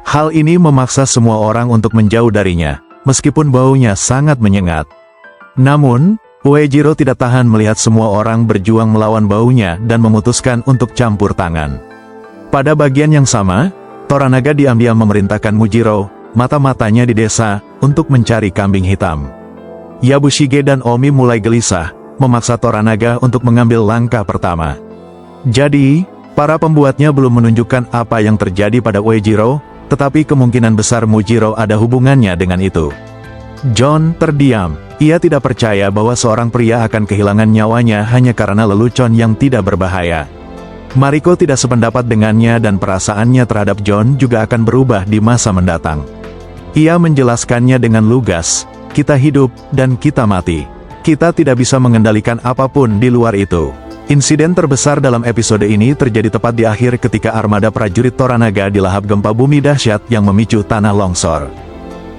Hal ini memaksa semua orang untuk menjauh darinya, meskipun baunya sangat menyengat. Namun, Uejiro tidak tahan melihat semua orang berjuang melawan baunya dan memutuskan untuk campur tangan. Pada bagian yang sama, Toranaga diam-diam memerintahkan Mujiro, mata-matanya di desa, untuk mencari kambing hitam. Yabushige dan Omi mulai gelisah, memaksa Toranaga untuk mengambil langkah pertama. Jadi, para pembuatnya belum menunjukkan apa yang terjadi pada Uejiro, tetapi kemungkinan besar Mujiro ada hubungannya dengan itu. John terdiam. Ia tidak percaya bahwa seorang pria akan kehilangan nyawanya hanya karena lelucon yang tidak berbahaya. Mariko tidak sependapat dengannya dan perasaannya terhadap John juga akan berubah di masa mendatang. Ia menjelaskannya dengan lugas, kita hidup dan kita mati. Kita tidak bisa mengendalikan apapun di luar itu. Insiden terbesar dalam episode ini terjadi tepat di akhir ketika armada prajurit Toranaga dilahap gempa bumi dahsyat yang memicu tanah longsor.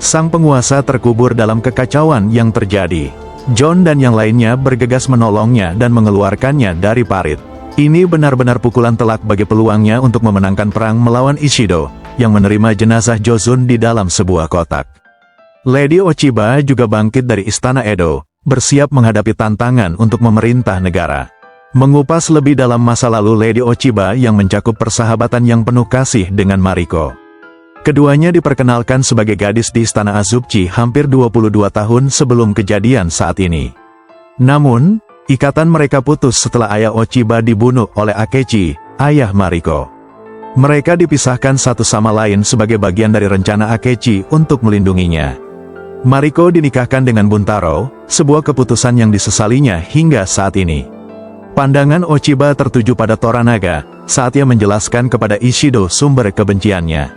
Sang penguasa terkubur dalam kekacauan yang terjadi. John dan yang lainnya bergegas menolongnya dan mengeluarkannya dari parit. Ini benar-benar pukulan telak bagi peluangnya untuk memenangkan perang melawan Ishido, yang menerima jenazah Jozun di dalam sebuah kotak. Lady Ochiba juga bangkit dari istana Edo, bersiap menghadapi tantangan untuk memerintah negara. Mengupas lebih dalam masa lalu Lady Ochiba yang mencakup persahabatan yang penuh kasih dengan Mariko. Keduanya diperkenalkan sebagai gadis di Istana Azubchi hampir 22 tahun sebelum kejadian saat ini. Namun, ikatan mereka putus setelah ayah Ochiba dibunuh oleh Akechi, ayah Mariko. Mereka dipisahkan satu sama lain sebagai bagian dari rencana Akechi untuk melindunginya. Mariko dinikahkan dengan Buntaro, sebuah keputusan yang disesalinya hingga saat ini. Pandangan Ochiba tertuju pada Toranaga, saat ia menjelaskan kepada Ishido sumber kebenciannya.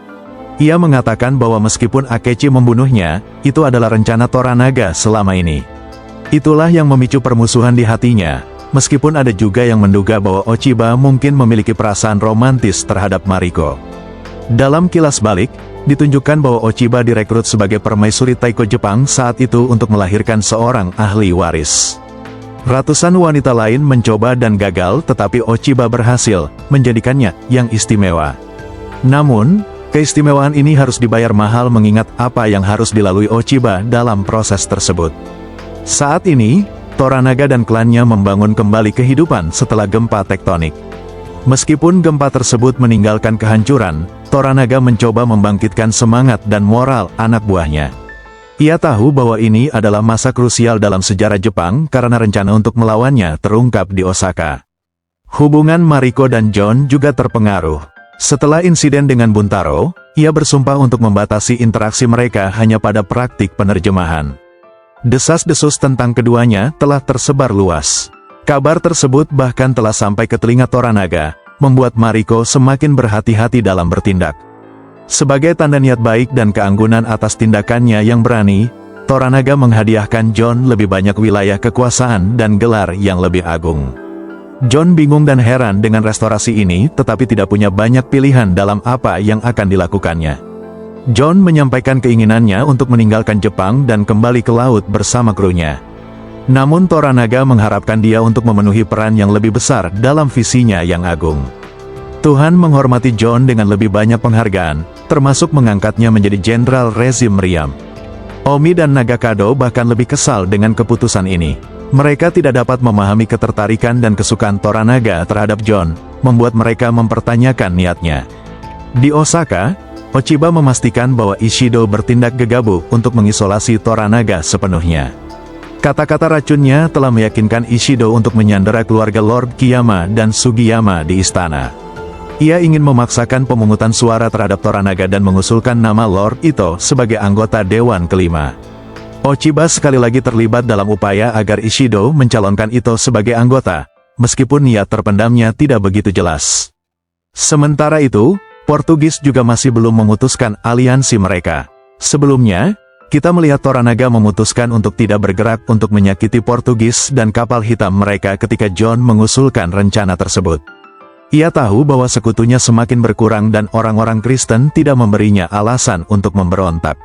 Ia mengatakan bahwa meskipun Akechi membunuhnya, itu adalah rencana Toranaga selama ini. Itulah yang memicu permusuhan di hatinya, meskipun ada juga yang menduga bahwa Ochiba mungkin memiliki perasaan romantis terhadap Mariko. Dalam kilas balik, ditunjukkan bahwa Ochiba direkrut sebagai permaisuri Taiko Jepang saat itu untuk melahirkan seorang ahli waris. Ratusan wanita lain mencoba dan gagal, tetapi Ochiba berhasil, menjadikannya yang istimewa. Namun, keistimewaan ini harus dibayar mahal mengingat apa yang harus dilalui Ochiba dalam proses tersebut. Saat ini, Toranaga dan klannya membangun kembali kehidupan setelah gempa tektonik. Meskipun gempa tersebut meninggalkan kehancuran, Toranaga mencoba membangkitkan semangat dan moral anak buahnya. Ia tahu bahwa ini adalah masa krusial dalam sejarah Jepang karena rencana untuk melawannya terungkap di Osaka. Hubungan Mariko dan John juga terpengaruh. Setelah insiden dengan Buntaro, ia bersumpah untuk membatasi interaksi mereka hanya pada praktik penerjemahan. Desas-desus tentang keduanya telah tersebar luas. Kabar tersebut bahkan telah sampai ke telinga Toranaga, membuat Mariko semakin berhati-hati dalam bertindak. Sebagai tanda niat baik dan keanggunan atas tindakannya yang berani, Toranaga menghadiahkan John lebih banyak wilayah kekuasaan dan gelar yang lebih agung. John bingung dan heran dengan restorasi ini, tetapi tidak punya banyak pilihan dalam apa yang akan dilakukannya. John menyampaikan keinginannya untuk meninggalkan Jepang dan kembali ke laut bersama krunya. Namun Toranaga mengharapkan dia untuk memenuhi peran yang lebih besar dalam visinya yang agung. Tuhan menghormati John dengan lebih banyak penghargaan, termasuk mengangkatnya menjadi jenderal rezim meriam. Omi dan Nagakado bahkan lebih kesal dengan keputusan ini. Mereka tidak dapat memahami ketertarikan dan kesukaan Toranaga terhadap John, membuat mereka mempertanyakan niatnya. Di Osaka, Ochiba memastikan bahwa Ishido bertindak gegabah untuk mengisolasi Toranaga sepenuhnya. Kata-kata racunnya telah meyakinkan Ishido untuk menyandera keluarga Lord Kiyama dan Sugiyama di istana. Ia ingin memaksakan pemungutan suara terhadap Toranaga dan mengusulkan nama Lord Ito sebagai anggota Dewan Kelima. Ochiba sekali lagi terlibat dalam upaya agar Ishido mencalonkan Ito sebagai anggota, meskipun niat terpendamnya tidak begitu jelas. Sementara itu, Portugis juga masih belum memutuskan aliansi mereka. Sebelumnya, kita melihat Toranaga memutuskan untuk tidak bergerak untuk menyakiti Portugis dan kapal hitam mereka ketika John mengusulkan rencana tersebut. Ia tahu bahwa sekutunya semakin berkurang dan orang-orang Kristen tidak memberinya alasan untuk memberontak.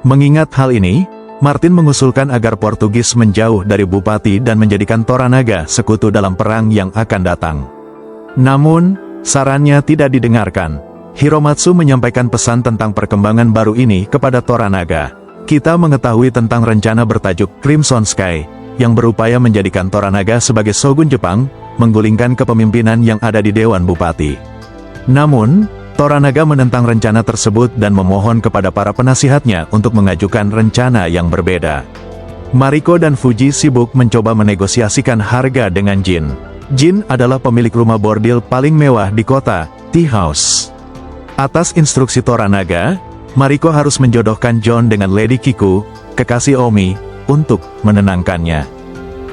Mengingat hal ini, Martin mengusulkan agar Portugis menjauh dari Bupati dan menjadikan Toranaga sekutu dalam perang yang akan datang. Namun, sarannya tidak didengarkan. Hiromatsu menyampaikan pesan tentang perkembangan baru ini kepada Toranaga. Kita mengetahui tentang rencana bertajuk Crimson Sky, yang berupaya menjadikan Toranaga sebagai shogun Jepang, menggulingkan kepemimpinan yang ada di Dewan Bupati. Namun, Toranaga menentang rencana tersebut dan memohon kepada para penasihatnya untuk mengajukan rencana yang berbeda. Mariko dan Fuji sibuk mencoba menegosiasikan harga dengan Jin. Jin adalah pemilik rumah bordil paling mewah di kota, Tea House. Atas instruksi Toranaga, Mariko harus menjodohkan John dengan Lady Kiku, kekasih Omi, untuk menenangkannya.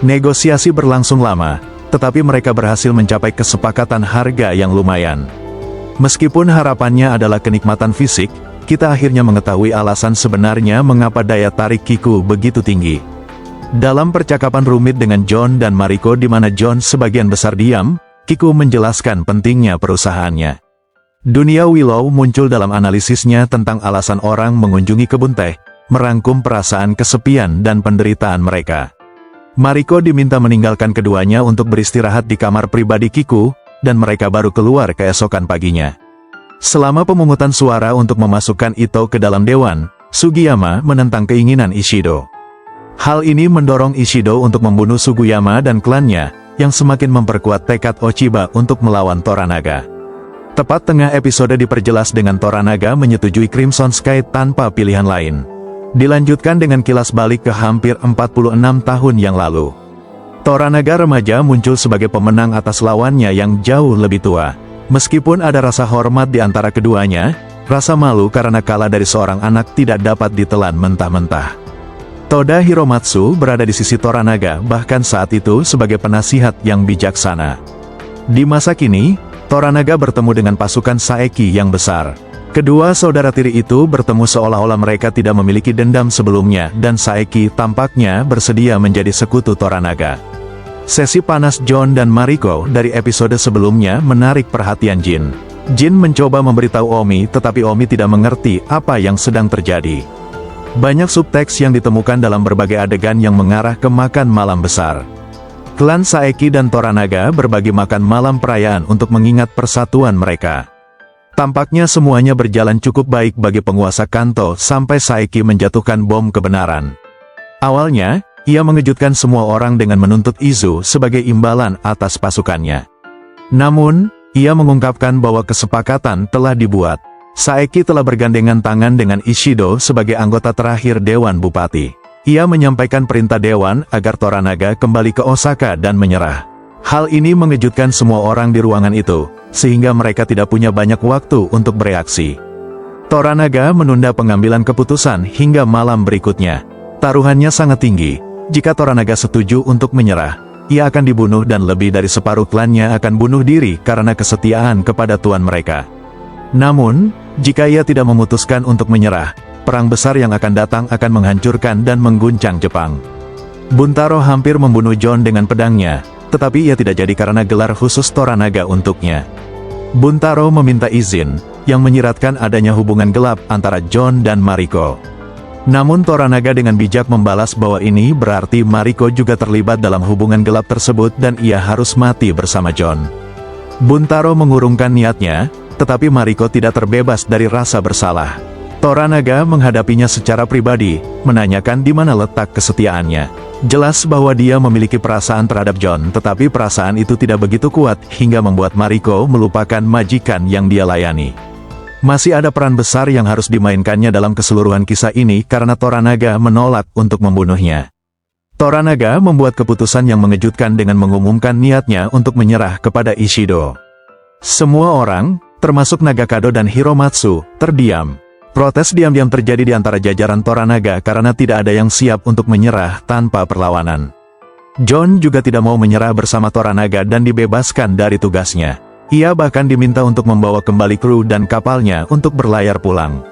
Negosiasi berlangsung lama, tetapi mereka berhasil mencapai kesepakatan harga yang lumayan. Meskipun harapannya adalah kenikmatan fisik, kita akhirnya mengetahui alasan sebenarnya mengapa daya tarik Kiku begitu tinggi. Dalam percakapan rumit dengan John dan Mariko di mana John sebagian besar diam, Kiku menjelaskan pentingnya perusahaannya. Dunia Willow muncul dalam analisisnya tentang alasan orang mengunjungi kebun teh, merangkum perasaan kesepian dan penderitaan mereka. Mariko diminta meninggalkan keduanya untuk beristirahat di kamar pribadi Kiku, dan mereka baru keluar keesokan paginya. Selama pemungutan suara untuk memasukkan Ito ke dalam dewan, Sugiyama menentang keinginan Ishido. Hal ini mendorong Ishido untuk membunuh Sugiyama dan klannya, yang semakin memperkuat tekad Ochiba untuk melawan Toranaga. Tepat tengah episode diperjelas dengan Toranaga menyetujui Crimson Sky tanpa pilihan lain. Dilanjutkan dengan kilas balik ke hampir 46 tahun yang lalu. Toranaga remaja muncul sebagai pemenang atas lawannya yang jauh lebih tua. Meskipun ada rasa hormat di antara keduanya, rasa malu karena kalah dari seorang anak tidak dapat ditelan mentah-mentah. Toda Hiromatsu berada di sisi Toranaga bahkan saat itu sebagai penasihat yang bijaksana. Di masa kini, Toranaga bertemu dengan pasukan Saeki yang besar. Kedua saudara tiri itu bertemu seolah-olah mereka tidak memiliki dendam sebelumnya dan Saeki tampaknya bersedia menjadi sekutu Toranaga. Sesi panas John dan Mariko dari episode sebelumnya menarik perhatian Jin. Jin mencoba memberitahu Omi tetapi Omi tidak mengerti apa yang sedang terjadi. Banyak subteks yang ditemukan dalam berbagai adegan yang mengarah ke makan malam besar. Klan Saeki dan Toranaga berbagi makan malam perayaan untuk mengingat persatuan mereka. Tampaknya semuanya berjalan cukup baik bagi penguasa Kanto sampai Saeki menjatuhkan bom kebenaran. Awalnya, ia mengejutkan semua orang dengan menuntut Izu sebagai imbalan atas pasukannya. Namun, ia mengungkapkan bahwa kesepakatan telah dibuat. Saeki telah bergandengan tangan dengan Ishido sebagai anggota terakhir Dewan Bupati. Ia menyampaikan perintah Dewan agar Toranaga kembali ke Osaka dan menyerah. Hal ini mengejutkan semua orang di ruangan itu, sehingga mereka tidak punya banyak waktu untuk bereaksi. Toranaga menunda pengambilan keputusan hingga malam berikutnya. Taruhannya sangat tinggi. Jika Toranaga setuju untuk menyerah, ia akan dibunuh dan lebih dari separuh klannya akan bunuh diri karena kesetiaan kepada tuan mereka. Namun, jika ia tidak memutuskan untuk menyerah, perang besar yang akan datang akan menghancurkan dan mengguncang Jepang. Buntaro hampir membunuh John dengan pedangnya, tetapi ia tidak jadi karena gelar khusus Toranaga untuknya. Buntaro meminta izin, yang menyiratkan adanya hubungan gelap antara John dan Mariko. Namun Toranaga dengan bijak membalas bahwa ini berarti Mariko juga terlibat dalam hubungan gelap tersebut dan ia harus mati bersama John. Buntaro mengurungkan niatnya, tetapi Mariko tidak terbebas dari rasa bersalah. Toranaga menghadapinya secara pribadi, menanyakan di mana letak kesetiaannya. Jelas bahwa dia memiliki perasaan terhadap John, tetapi perasaan itu tidak begitu kuat hingga membuat Mariko melupakan majikan yang dia layani. Masih ada peran besar yang harus dimainkannya dalam keseluruhan kisah ini karena Toranaga menolak untuk membunuhnya. Toranaga membuat keputusan yang mengejutkan dengan mengumumkan niatnya untuk menyerah kepada Ishido. Semua orang, termasuk Nagakado dan Hiromatsu, terdiam. Protes diam-diam terjadi di antara jajaran Toranaga karena tidak ada yang siap untuk menyerah tanpa perlawanan. John juga tidak mau menyerah bersama Toranaga dan dibebaskan dari tugasnya. Ia bahkan diminta untuk membawa kembali kru dan kapalnya untuk berlayar pulang.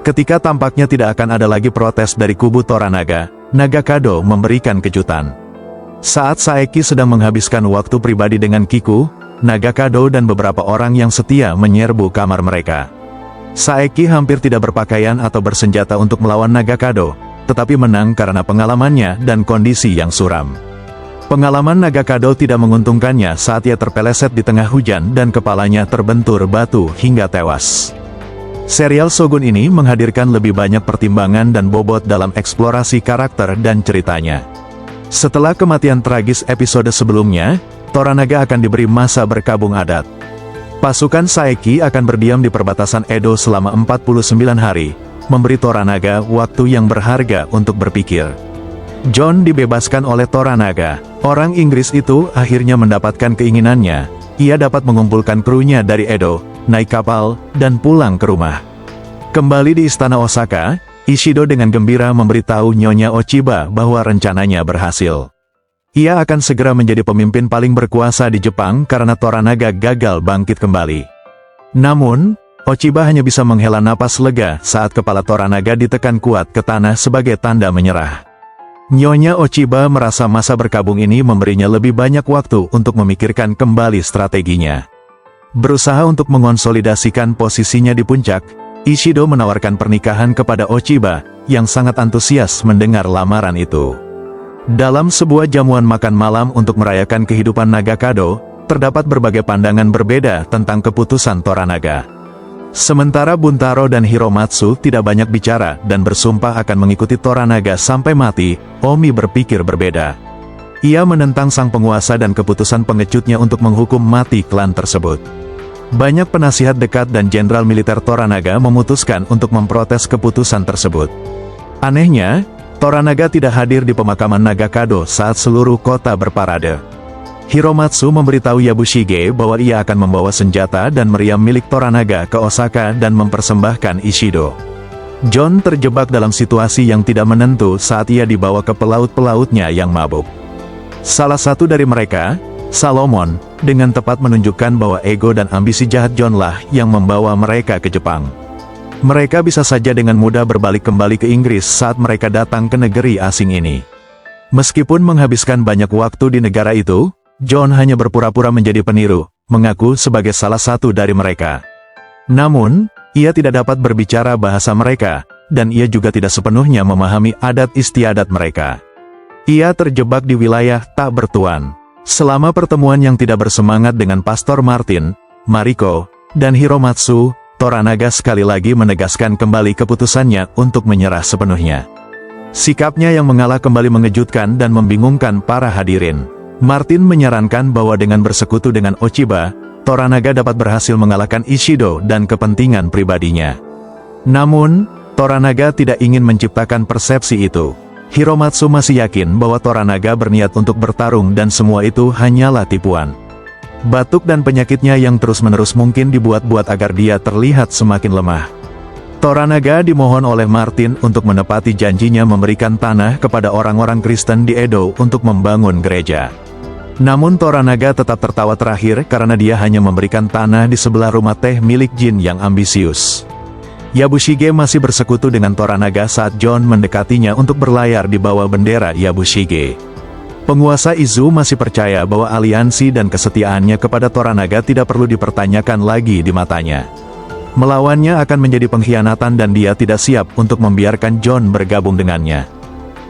Ketika tampaknya tidak akan ada lagi protes dari kubu Toranaga, Nagakado memberikan kejutan. Saat Saeki sedang menghabiskan waktu pribadi dengan Kiku, Nagakado dan beberapa orang yang setia menyerbu kamar mereka. Saeki hampir tidak berpakaian atau bersenjata untuk melawan Nagakado, tetapi menang karena pengalamannya dan kondisi yang suram. Pengalaman Nagakado tidak menguntungkannya saat ia terpeleset di tengah hujan dan kepalanya terbentur batu hingga tewas. Serial Shogun ini menghadirkan lebih banyak pertimbangan dan bobot dalam eksplorasi karakter dan ceritanya. Setelah kematian tragis episode sebelumnya, Toranaga akan diberi masa berkabung adat. Pasukan Saeki akan berdiam di perbatasan Edo selama 49 hari, memberi Toranaga waktu yang berharga untuk berpikir. John dibebaskan oleh Toranaga. Orang Inggris itu akhirnya mendapatkan keinginannya. Ia dapat mengumpulkan krunya dari Edo, naik kapal, dan pulang ke rumah. Kembali di istana Osaka, Ishido dengan gembira memberitahu Nyonya Ochiba bahwa rencananya berhasil. Ia akan segera menjadi pemimpin paling berkuasa di Jepang karena Toranaga gagal bangkit kembali. Namun, Ochiba hanya bisa menghela napas lega saat kepala Toranaga ditekan kuat ke tanah sebagai tanda menyerah. Nyonya Ochiba merasa masa berkabung ini memberinya lebih banyak waktu untuk memikirkan kembali strateginya. Berusaha untuk mengonsolidasikan posisinya di puncak, Ishido menawarkan pernikahan kepada Ochiba, yang sangat antusias mendengar lamaran itu. Dalam sebuah jamuan makan malam untuk merayakan kehidupan Nagakado, terdapat berbagai pandangan berbeda tentang keputusan Toranaga. Sementara Buntaro dan Hiromatsu tidak banyak bicara dan bersumpah akan mengikuti Toranaga sampai mati, Omi berpikir berbeda. Ia menentang sang penguasa dan keputusan pengecutnya untuk menghukum mati klan tersebut. Banyak penasihat dekat dan jenderal militer Toranaga memutuskan untuk memprotes keputusan tersebut. Anehnya, Toranaga tidak hadir di pemakaman Nagakado saat seluruh kota berparade. Hiromatsu memberitahu Yabushige bahwa ia akan membawa senjata dan meriam milik Toranaga ke Osaka dan mempersembahkan Ishido. John terjebak dalam situasi yang tidak menentu saat ia dibawa ke pelaut-pelautnya yang mabuk. Salah satu dari mereka, Salomon, dengan tepat menunjukkan bahwa ego dan ambisi jahat John lah yang membawa mereka ke Jepang. Mereka bisa saja dengan mudah berbalik kembali ke Inggris saat mereka datang ke negeri asing ini. Meskipun menghabiskan banyak waktu di negara itu, John hanya berpura-pura menjadi peniru, mengaku sebagai salah satu dari mereka. Namun, ia tidak dapat berbicara bahasa mereka, dan ia juga tidak sepenuhnya memahami adat istiadat mereka. Ia terjebak di wilayah tak bertuan. Selama pertemuan yang tidak bersemangat dengan Pastor Martin, Mariko, dan Hiromatsu, Toranaga sekali lagi menegaskan kembali keputusannya untuk menyerah sepenuhnya. Sikapnya yang mengalah kembali mengejutkan dan membingungkan para hadirin. Martin menyarankan bahwa dengan bersekutu dengan Ochiba, Toranaga dapat berhasil mengalahkan Ishido dan kepentingan pribadinya. Namun, Toranaga tidak ingin menciptakan persepsi itu. Hiromatsu masih yakin bahwa Toranaga berniat untuk bertarung dan semua itu hanyalah tipuan. Batuk dan penyakitnya yang terus-menerus mungkin dibuat-buat agar dia terlihat semakin lemah. Toranaga dimohon oleh Martin untuk menepati janjinya memberikan tanah kepada orang-orang Kristen di Edo untuk membangun gereja. Namun Toranaga tetap tertawa terakhir karena dia hanya memberikan tanah di sebelah rumah teh milik Jin yang ambisius. Yabushige masih bersekutu dengan Toranaga saat John mendekatinya untuk berlayar di bawah bendera Yabushige. Penguasa Izu masih percaya bahwa aliansi dan kesetiaannya kepada Toranaga tidak perlu dipertanyakan lagi di matanya. Melawannya akan menjadi pengkhianatan dan dia tidak siap untuk membiarkan John bergabung dengannya.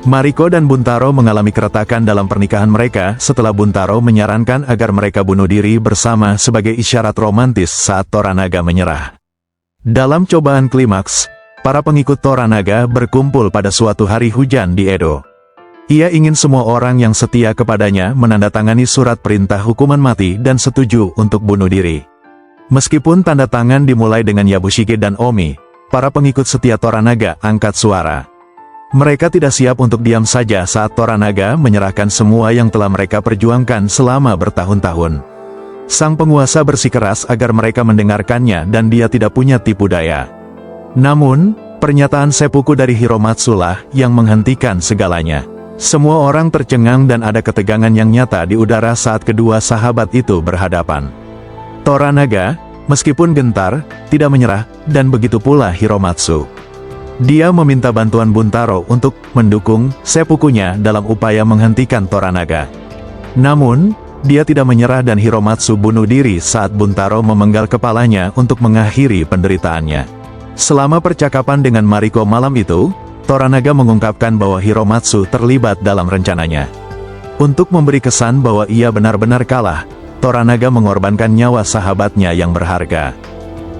Mariko dan Buntaro mengalami keretakan dalam pernikahan mereka setelah Buntaro menyarankan agar mereka bunuh diri bersama sebagai isyarat romantis saat Toranaga menyerah. Dalam cobaan klimaks, para pengikut Toranaga berkumpul pada suatu hari hujan di Edo. Ia ingin semua orang yang setia kepadanya menandatangani surat perintah hukuman mati dan setuju untuk bunuh diri. Meskipun tanda tangan dimulai dengan Yabushige dan Omi, para pengikut setia Toranaga angkat suara. Mereka tidak siap untuk diam saja saat Toranaga menyerahkan semua yang telah mereka perjuangkan selama bertahun-tahun. Sang penguasa bersikeras agar mereka mendengarkannya dan dia tidak punya tipu daya. Namun, pernyataan seppuku dari Hiromatsu lah yang menghentikan segalanya. Semua orang tercengang dan ada ketegangan yang nyata di udara saat kedua sahabat itu berhadapan. Toranaga, meskipun gentar, tidak menyerah, dan begitu pula Hiromatsu. Dia meminta bantuan Buntaro untuk mendukung seppukunya dalam upaya menghentikan Toranaga. Namun, dia tidak menyerah dan Hiromatsu bunuh diri saat Buntaro memenggal kepalanya untuk mengakhiri penderitaannya. Selama percakapan dengan Mariko malam itu, Toranaga mengungkapkan bahwa Hiromatsu terlibat dalam rencananya. Untuk memberi kesan bahwa ia benar-benar kalah, Toranaga mengorbankan nyawa sahabatnya yang berharga.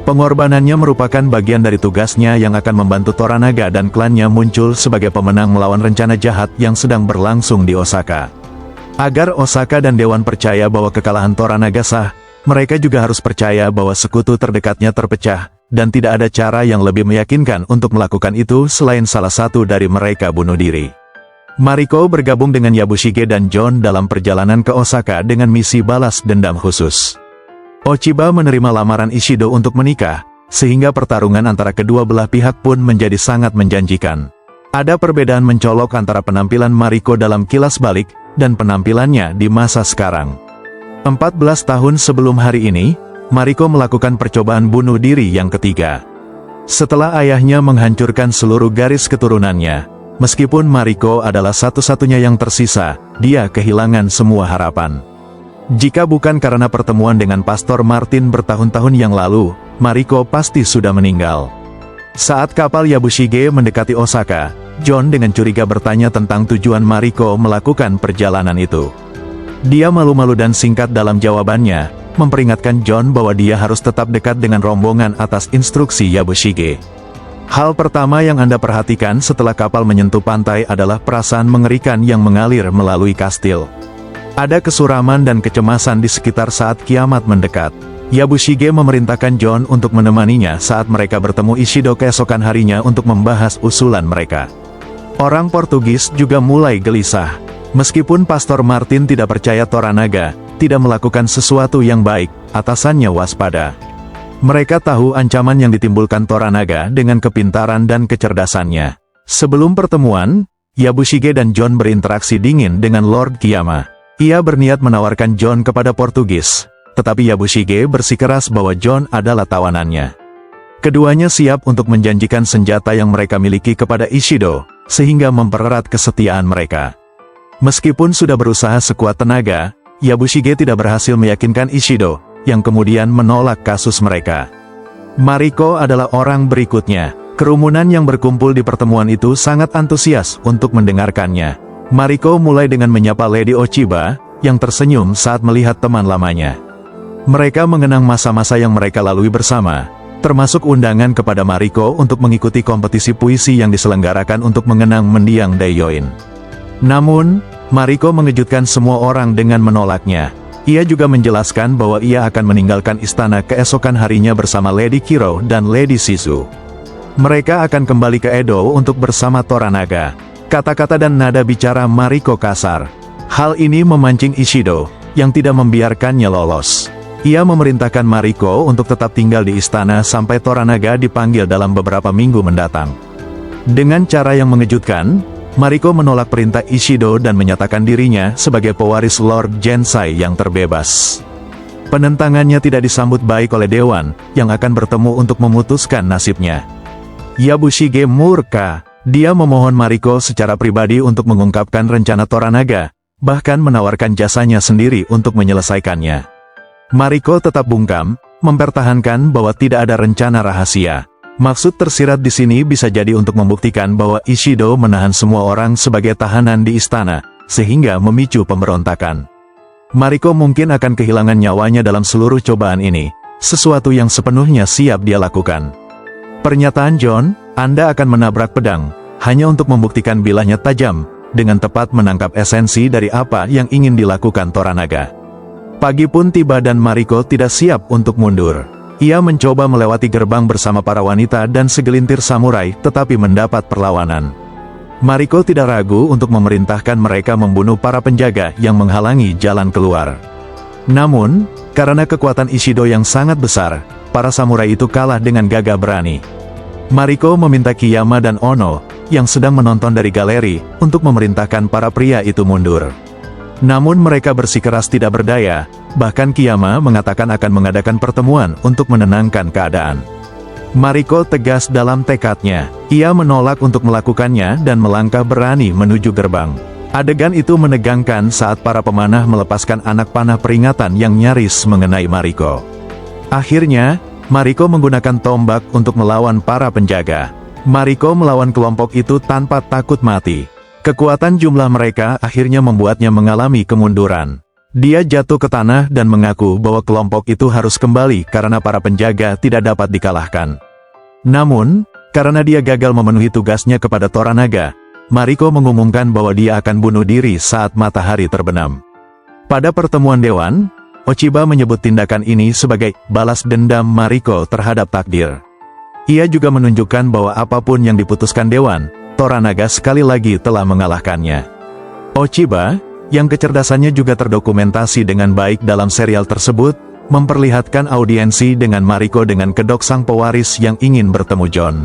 Pengorbanannya merupakan bagian dari tugasnya yang akan membantu Toranaga dan klannya muncul sebagai pemenang melawan rencana jahat yang sedang berlangsung di Osaka. Agar Osaka dan Dewan percaya bahwa kekalahan Toranaga sah, mereka juga harus percaya bahwa sekutu terdekatnya terpecah, dan tidak ada cara yang lebih meyakinkan untuk melakukan itu selain salah satu dari mereka bunuh diri. Mariko bergabung dengan Yabushige dan Jon dalam perjalanan ke Osaka dengan misi balas dendam khusus. Ochiba menerima lamaran Ishido untuk menikah, sehingga pertarungan antara kedua belah pihak pun menjadi sangat menjanjikan. Ada perbedaan mencolok antara penampilan Mariko dalam Kilas Balik, dan penampilannya di masa sekarang. 14 tahun sebelum hari ini, Mariko melakukan percobaan bunuh diri yang ketiga. Setelah ayahnya menghancurkan seluruh garis keturunannya, meskipun Mariko adalah satu-satunya yang tersisa, dia kehilangan semua harapan. Jika bukan karena pertemuan dengan Pastor Martin bertahun-tahun yang lalu, Mariko pasti sudah meninggal. Saat kapal Yabushige mendekati Osaka, Jon dengan curiga bertanya tentang tujuan Mariko melakukan perjalanan itu. Dia malu-malu dan singkat dalam jawabannya, memperingatkan Jon bahwa dia harus tetap dekat dengan rombongan atas instruksi Yabushige. Hal pertama yang Anda perhatikan setelah kapal menyentuh pantai adalah perasaan mengerikan yang mengalir melalui kastil. Ada kesuraman dan kecemasan di sekitar saat kiamat mendekat. Yabushige memerintahkan Jon untuk menemaninya saat mereka bertemu Ishido keesokan harinya untuk membahas usulan mereka. Orang Portugis juga mulai gelisah. Meskipun Pastor Martin tidak percaya Toranaga tidak melakukan sesuatu yang baik, atasannya waspada. Mereka tahu ancaman yang ditimbulkan Toranaga dengan kepintaran dan kecerdasannya. Sebelum pertemuan, Yabushige dan Jon berinteraksi dingin dengan Lord Kiyama. Ia berniat menawarkan Jon kepada Portugis, tetapi Yabushige bersikeras bahwa Jon adalah tawanannya. Keduanya siap untuk menjanjikan senjata yang mereka miliki kepada Ishido, sehingga mempererat kesetiaan mereka. Meskipun sudah berusaha sekuat tenaga, Yabushige tidak berhasil meyakinkan Ishido, yang kemudian menolak kasus mereka. Mariko adalah orang berikutnya. Kerumunan yang berkumpul di pertemuan itu sangat antusias untuk mendengarkannya. Mariko mulai dengan menyapa Lady Ochiba, yang tersenyum saat melihat teman lamanya. Mereka mengenang masa-masa yang mereka lalui bersama, termasuk undangan kepada Mariko untuk mengikuti kompetisi puisi yang diselenggarakan untuk mengenang mendiang Daeyoin. Namun, Mariko mengejutkan semua orang dengan menolaknya. Ia juga menjelaskan bahwa ia akan meninggalkan istana keesokan harinya bersama Lady Kiro dan Lady Shizu. Mereka akan kembali ke Edo untuk bersama Toranaga. Kata-kata dan nada bicara Mariko kasar. Hal ini memancing Ishido, yang tidak membiarkannya lolos. Ia memerintahkan Mariko untuk tetap tinggal di istana sampai Toranaga dipanggil dalam beberapa minggu mendatang. Dengan cara yang mengejutkan, Mariko menolak perintah Ishido dan menyatakan dirinya sebagai pewaris Lord Gensai yang terbebas. Penentangannya tidak disambut baik oleh Dewan, yang akan bertemu untuk memutuskan nasibnya. Yabushige murka. Dia memohon Mariko secara pribadi untuk mengungkapkan rencana Toranaga, bahkan menawarkan jasanya sendiri untuk menyelesaikannya. Mariko tetap bungkam, mempertahankan bahwa tidak ada rencana rahasia. Maksud tersirat di sini bisa jadi untuk membuktikan bahwa Ishido menahan semua orang sebagai tahanan di istana, sehingga memicu pemberontakan. Mariko mungkin akan kehilangan nyawanya dalam seluruh cobaan ini, sesuatu yang sepenuhnya siap dia lakukan. Pernyataan Jon, Anda akan menabrak pedang, hanya untuk membuktikan bilahnya tajam, dengan tepat menangkap esensi dari apa yang ingin dilakukan Toranaga. Pagi pun tiba dan Mariko tidak siap untuk mundur. Ia mencoba melewati gerbang bersama para wanita dan segelintir samurai, tetapi mendapat perlawanan. Mariko tidak ragu untuk memerintahkan mereka membunuh para penjaga yang menghalangi jalan keluar. Namun, karena kekuatan Ishido yang sangat besar, para samurai itu kalah dengan gagah berani. Mariko meminta Kiyama dan Ono, yang sedang menonton dari galeri, untuk memerintahkan para pria itu mundur. Namun mereka bersikeras tidak berdaya, bahkan Kiyama mengatakan akan mengadakan pertemuan untuk menenangkan keadaan. Mariko tegas dalam tekadnya. Ia menolak untuk melakukannya dan melangkah berani menuju gerbang. Adegan itu menegangkan saat para pemanah melepaskan anak panah peringatan yang nyaris mengenai Mariko. Akhirnya, Mariko menggunakan tombak untuk melawan para penjaga. Mariko melawan kelompok itu tanpa takut mati. Kekuatan jumlah mereka akhirnya membuatnya mengalami kemunduran. Dia jatuh ke tanah dan mengaku bahwa kelompok itu harus kembali karena para penjaga tidak dapat dikalahkan. Namun, karena dia gagal memenuhi tugasnya kepada Toranaga, Mariko mengumumkan bahwa dia akan bunuh diri saat matahari terbenam. Pada pertemuan dewan, Ochiba menyebut tindakan ini sebagai balas dendam Mariko terhadap takdir. Ia juga menunjukkan bahwa apapun yang diputuskan Dewan, Toranaga sekali lagi telah mengalahkannya. Ochiba, yang kecerdasannya juga terdokumentasi dengan baik dalam serial tersebut, memperlihatkan audiensi dengan Mariko dengan kedok sang pewaris yang ingin bertemu John.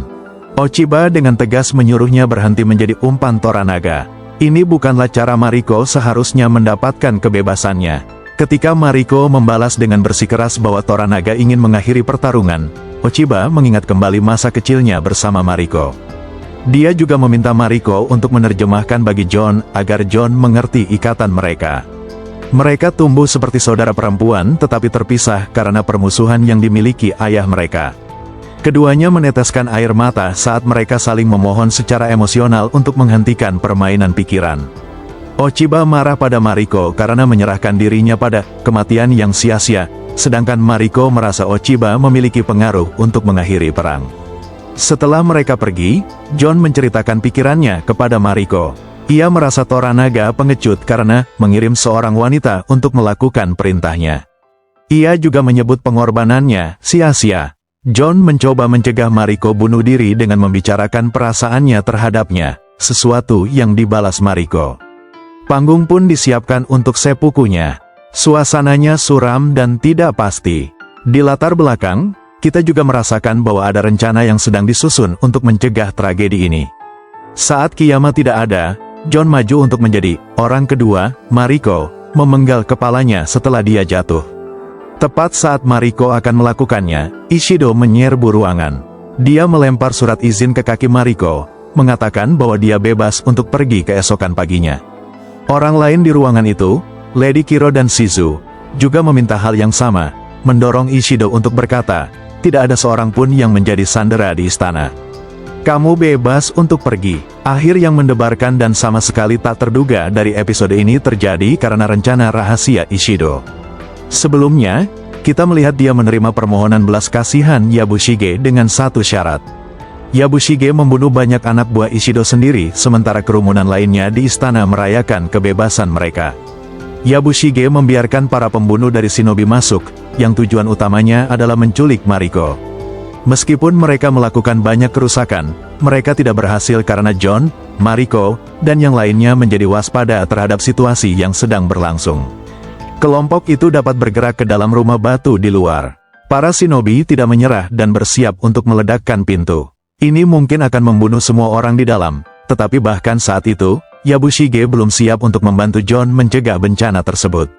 Ochiba dengan tegas menyuruhnya berhenti menjadi umpan Toranaga. Ini bukanlah cara Mariko seharusnya mendapatkan kebebasannya. Ketika Mariko membalas dengan bersikeras bahwa Toranaga ingin mengakhiri pertarungan, Ochiba mengingat kembali masa kecilnya bersama Mariko. Dia juga meminta Mariko untuk menerjemahkan bagi John agar John mengerti ikatan mereka. Mereka tumbuh seperti saudara perempuan tetapi terpisah karena permusuhan yang dimiliki ayah mereka. Keduanya meneteskan air mata saat mereka saling memohon secara emosional untuk menghentikan permainan pikiran. Ochiba marah pada Mariko karena menyerahkan dirinya pada kematian yang sia-sia, sedangkan Mariko merasa Ochiba memiliki pengaruh untuk mengakhiri perang. Setelah mereka pergi, John menceritakan pikirannya kepada Mariko. Ia merasa Toranaga pengecut karena mengirim seorang wanita untuk melakukan perintahnya. Ia juga menyebut pengorbanannya sia-sia. John mencoba mencegah Mariko bunuh diri dengan membicarakan perasaannya terhadapnya, sesuatu yang dibalas Mariko. Panggung pun disiapkan untuk seppukunya. Suasananya suram dan tidak pasti. Di latar belakang, kita juga merasakan bahwa ada rencana yang sedang disusun untuk mencegah tragedi ini. Saat kiamat tidak ada, John maju untuk menjadi orang kedua. Mariko memenggal kepalanya setelah dia jatuh. Tepat saat Mariko akan melakukannya, Ishido menyerbu ruangan. Dia melempar surat izin ke kaki Mariko, mengatakan bahwa dia bebas untuk pergi keesokan paginya. Orang lain di ruangan itu, Lady Kiro dan Shizu, juga meminta hal yang sama, mendorong Ishido untuk berkata, tidak ada seorang pun yang menjadi sandera di istana. Kamu bebas untuk pergi. Akhir yang mendebarkan dan sama sekali tak terduga dari episode ini terjadi karena rencana rahasia Ishido. Sebelumnya, kita melihat dia menerima permohonan belas kasihan Yabushige dengan satu syarat. Yabushige membunuh banyak anak buah Ishido sendiri, sementara kerumunan lainnya di istana merayakan kebebasan mereka. Yabushige membiarkan para pembunuh dari shinobi masuk, yang tujuan utamanya adalah menculik Mariko. Meskipun mereka melakukan banyak kerusakan, mereka tidak berhasil karena John, Mariko, dan yang lainnya menjadi waspada terhadap situasi yang sedang berlangsung. Kelompok itu dapat bergerak ke dalam rumah batu di luar. Para shinobi tidak menyerah dan bersiap untuk meledakkan pintu. Ini mungkin akan membunuh semua orang di dalam, tetapi bahkan saat itu, Yabushige belum siap untuk membantu John mencegah bencana tersebut.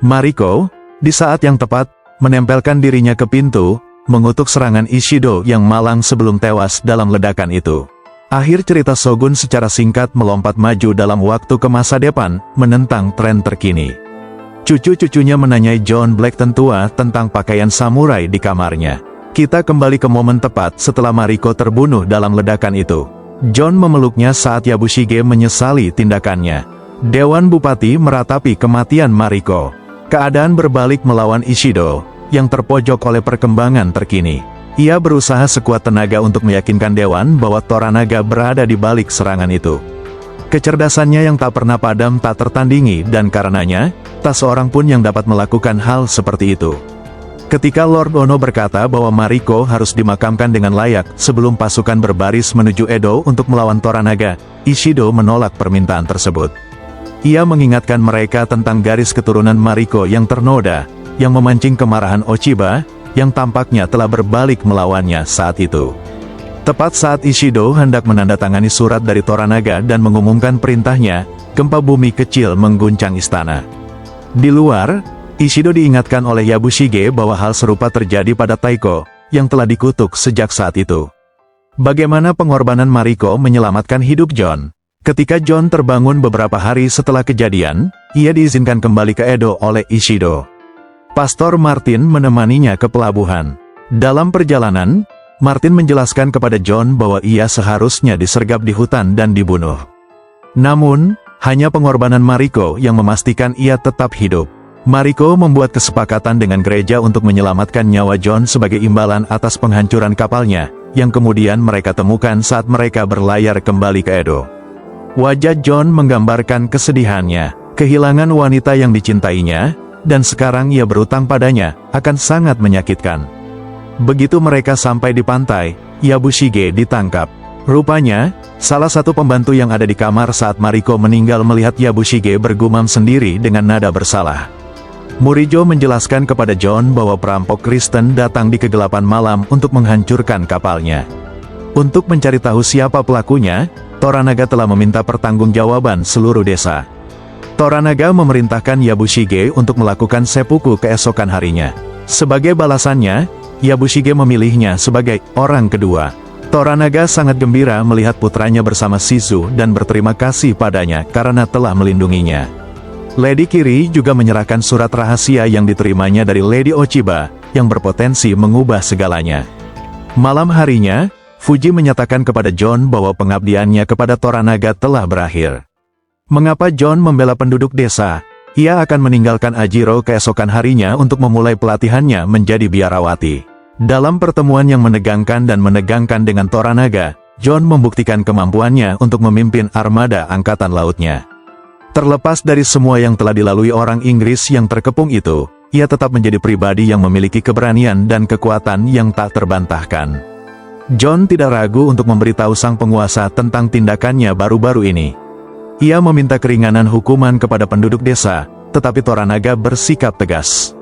Mariko, di saat yang tepat, menempelkan dirinya ke pintu, mengutuk serangan Ishido yang malang sebelum tewas dalam ledakan itu. Akhir cerita Shogun secara singkat melompat maju dalam waktu ke masa depan, menentang tren terkini. Cucu-cucunya menanyai John Blackton tua tentang pakaian samurai di kamarnya. Kita kembali ke momen tepat setelah Mariko terbunuh dalam ledakan itu. John memeluknya saat Yabushige menyesali tindakannya. Dewan Bupati meratapi kematian Mariko. Keadaan berbalik melawan Ishido, yang terpojok oleh perkembangan terkini. Ia berusaha sekuat tenaga untuk meyakinkan Dewan bahwa Toranaga berada di balik serangan itu. Kecerdasannya yang tak pernah padam tak tertandingi dan karenanya, tak seorang pun yang dapat melakukan hal seperti itu. Ketika Lord Ono berkata bahwa Mariko harus dimakamkan dengan layak sebelum pasukan berbaris menuju Edo untuk melawan Toranaga, Ishido menolak permintaan tersebut. Ia mengingatkan mereka tentang garis keturunan Mariko yang ternoda, yang memancing kemarahan Ochiba, yang tampaknya telah berbalik melawannya saat itu. Tepat saat Ishido hendak menandatangani surat dari Toranaga dan mengumumkan perintahnya, gempa bumi kecil mengguncang istana. Di luar, Ishido diingatkan oleh Yabushige bahwa hal serupa terjadi pada Taiko, yang telah dikutuk sejak saat itu. Bagaimana pengorbanan Mariko menyelamatkan hidup John? Ketika John terbangun beberapa hari setelah kejadian, ia diizinkan kembali ke Edo oleh Ishido. Pastor Martin menemaninya ke pelabuhan. Dalam perjalanan, Martin menjelaskan kepada John bahwa ia seharusnya disergap di hutan dan dibunuh. Namun, hanya pengorbanan Mariko yang memastikan ia tetap hidup. Mariko membuat kesepakatan dengan gereja untuk menyelamatkan nyawa John sebagai imbalan atas penghancuran kapalnya, yang kemudian mereka temukan saat mereka berlayar kembali ke Edo. Wajah John menggambarkan kesedihannya, kehilangan wanita yang dicintainya, dan sekarang ia berutang padanya, akan sangat menyakitkan. Begitu mereka sampai di pantai, Yabushige ditangkap. Rupanya, salah satu pembantu yang ada di kamar saat Mariko meninggal melihat Yabushige bergumam sendiri dengan nada bersalah. Murijo menjelaskan kepada John bahwa perampok Kristen datang di kegelapan malam untuk menghancurkan kapalnya. Untuk mencari tahu siapa pelakunya, Toranaga telah meminta pertanggungjawaban seluruh desa. Toranaga memerintahkan Yabushige untuk melakukan seppuku keesokan harinya. Sebagai balasannya, Yabushige memilihnya sebagai orang kedua. Toranaga sangat gembira melihat putranya bersama Shizu dan berterima kasih padanya karena telah melindunginya. Lady Kiri juga menyerahkan surat rahasia yang diterimanya dari Lady Ochiba, yang berpotensi mengubah segalanya. Malam harinya, Fuji menyatakan kepada John bahwa pengabdiannya kepada Toranaga telah berakhir. Mengapa John membela penduduk desa? Ia akan meninggalkan Ajiro keesokan harinya untuk memulai pelatihannya menjadi biarawati. Dalam pertemuan yang menegangkan dengan Toranaga, John membuktikan kemampuannya untuk memimpin armada angkatan lautnya. Terlepas dari semua yang telah dilalui orang Inggris yang terkepung itu, ia tetap menjadi pribadi yang memiliki keberanian dan kekuatan yang tak terbantahkan. John tidak ragu untuk memberitahu sang penguasa tentang tindakannya baru-baru ini. Ia meminta keringanan hukuman kepada penduduk desa, tetapi Toranaga bersikap tegas.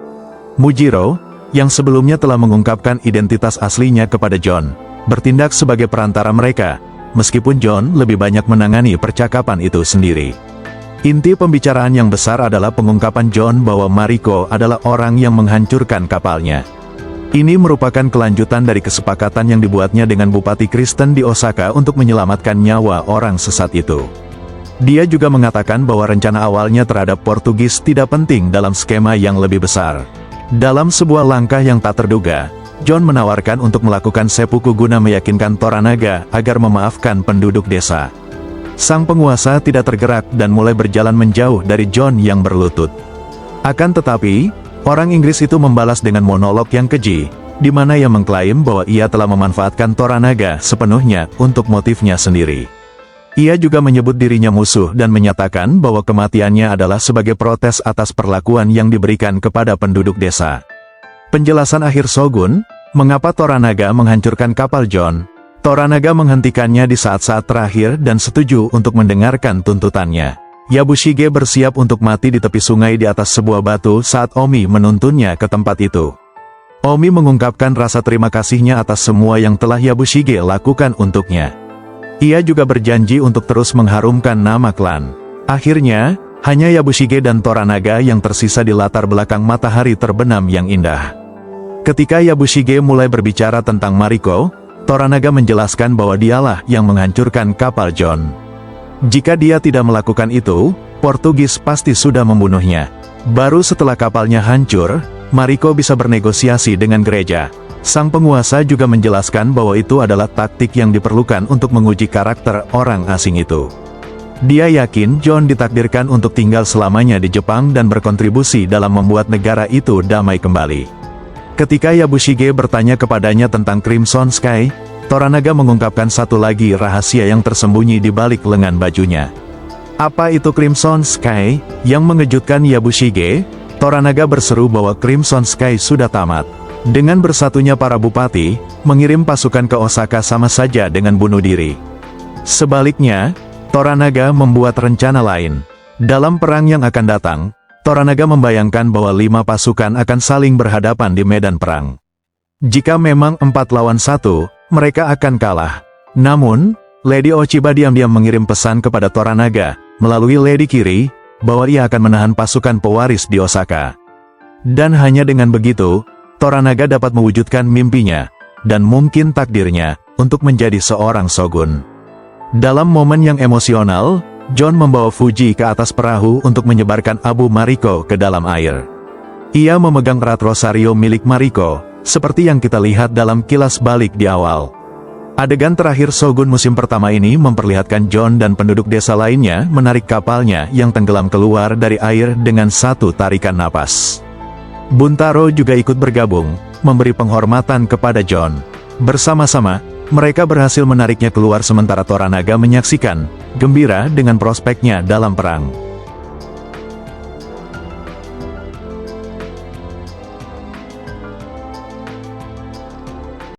Mujiro, yang sebelumnya telah mengungkapkan identitas aslinya kepada John, bertindak sebagai perantara mereka, meskipun John lebih banyak menangani percakapan itu sendiri. Inti pembicaraan yang besar adalah pengungkapan John bahwa Mariko adalah orang yang menghancurkan kapalnya. Ini merupakan kelanjutan dari kesepakatan yang dibuatnya dengan Bupati Kristen di Osaka untuk menyelamatkan nyawa orang sesat itu. Dia juga mengatakan bahwa rencana awalnya terhadap Portugis tidak penting dalam skema yang lebih besar. Dalam sebuah langkah yang tak terduga, John menawarkan untuk melakukan seppuku guna meyakinkan Toranaga agar memaafkan penduduk desa. Sang penguasa tidak tergerak dan mulai berjalan menjauh dari John yang berlutut. Akan tetapi, orang Inggris itu membalas dengan monolog yang keji, di mana ia mengklaim bahwa ia telah memanfaatkan Toranaga sepenuhnya untuk motifnya sendiri. Ia juga menyebut dirinya musuh dan menyatakan bahwa kematiannya adalah sebagai protes atas perlakuan yang diberikan kepada penduduk desa. Penjelasan akhir Shogun, mengapa Toranaga menghancurkan kapal John. Toranaga menghentikannya di saat-saat terakhir dan setuju untuk mendengarkan tuntutannya. Yabushige bersiap untuk mati di tepi sungai di atas sebuah batu saat Omi menuntunnya ke tempat itu. Omi mengungkapkan rasa terima kasihnya atas semua yang telah Yabushige lakukan untuknya. Ia juga berjanji untuk terus mengharumkan nama klan. Akhirnya, hanya Yabushige dan Toranaga yang tersisa di latar belakang matahari terbenam yang indah. Ketika Yabushige mulai berbicara tentang Mariko, Toranaga menjelaskan bahwa dialah yang menghancurkan kapal John. Jika dia tidak melakukan itu, Portugis pasti sudah membunuhnya. Baru setelah kapalnya hancur, Mariko bisa bernegosiasi dengan gereja. Sang penguasa juga menjelaskan bahwa itu adalah taktik yang diperlukan untuk menguji karakter orang asing itu. Dia yakin John ditakdirkan untuk tinggal selamanya di Jepang dan berkontribusi dalam membuat negara itu damai kembali. Ketika Yabushige bertanya kepadanya tentang Crimson Sky, Toranaga mengungkapkan satu lagi rahasia yang tersembunyi di balik lengan bajunya. Apa itu Crimson Sky? Yang mengejutkan Yabushige, Toranaga berseru bahwa Crimson Sky sudah tamat. Dengan bersatunya para bupati, mengirim pasukan ke Osaka sama saja dengan bunuh diri. Sebaliknya, Toranaga membuat rencana lain. Dalam perang yang akan datang, Toranaga membayangkan bahwa 5 pasukan akan saling berhadapan di medan perang. Jika memang 4 lawan 1, mereka akan kalah. Namun, Lady Ochiba diam-diam mengirim pesan kepada Toranaga, melalui Lady Kiri, bahwa ia akan menahan pasukan pewaris di Osaka. Dan hanya dengan begitu, Toranaga dapat mewujudkan mimpinya, dan mungkin takdirnya, untuk menjadi seorang shogun. Dalam momen yang emosional, John membawa Fuji ke atas perahu untuk menyebarkan abu Mariko ke dalam air. Ia memegang erat rosario milik Mariko, seperti yang kita lihat dalam kilas balik di awal. Adegan terakhir Shogun musim pertama ini memperlihatkan John dan penduduk desa lainnya menarik kapalnya yang tenggelam keluar dari air dengan satu tarikan napas. Buntaro juga ikut bergabung, memberi penghormatan kepada John. Bersama-sama, mereka berhasil menariknya keluar sementara Toranaga menyaksikan, gembira dengan prospeknya dalam perang.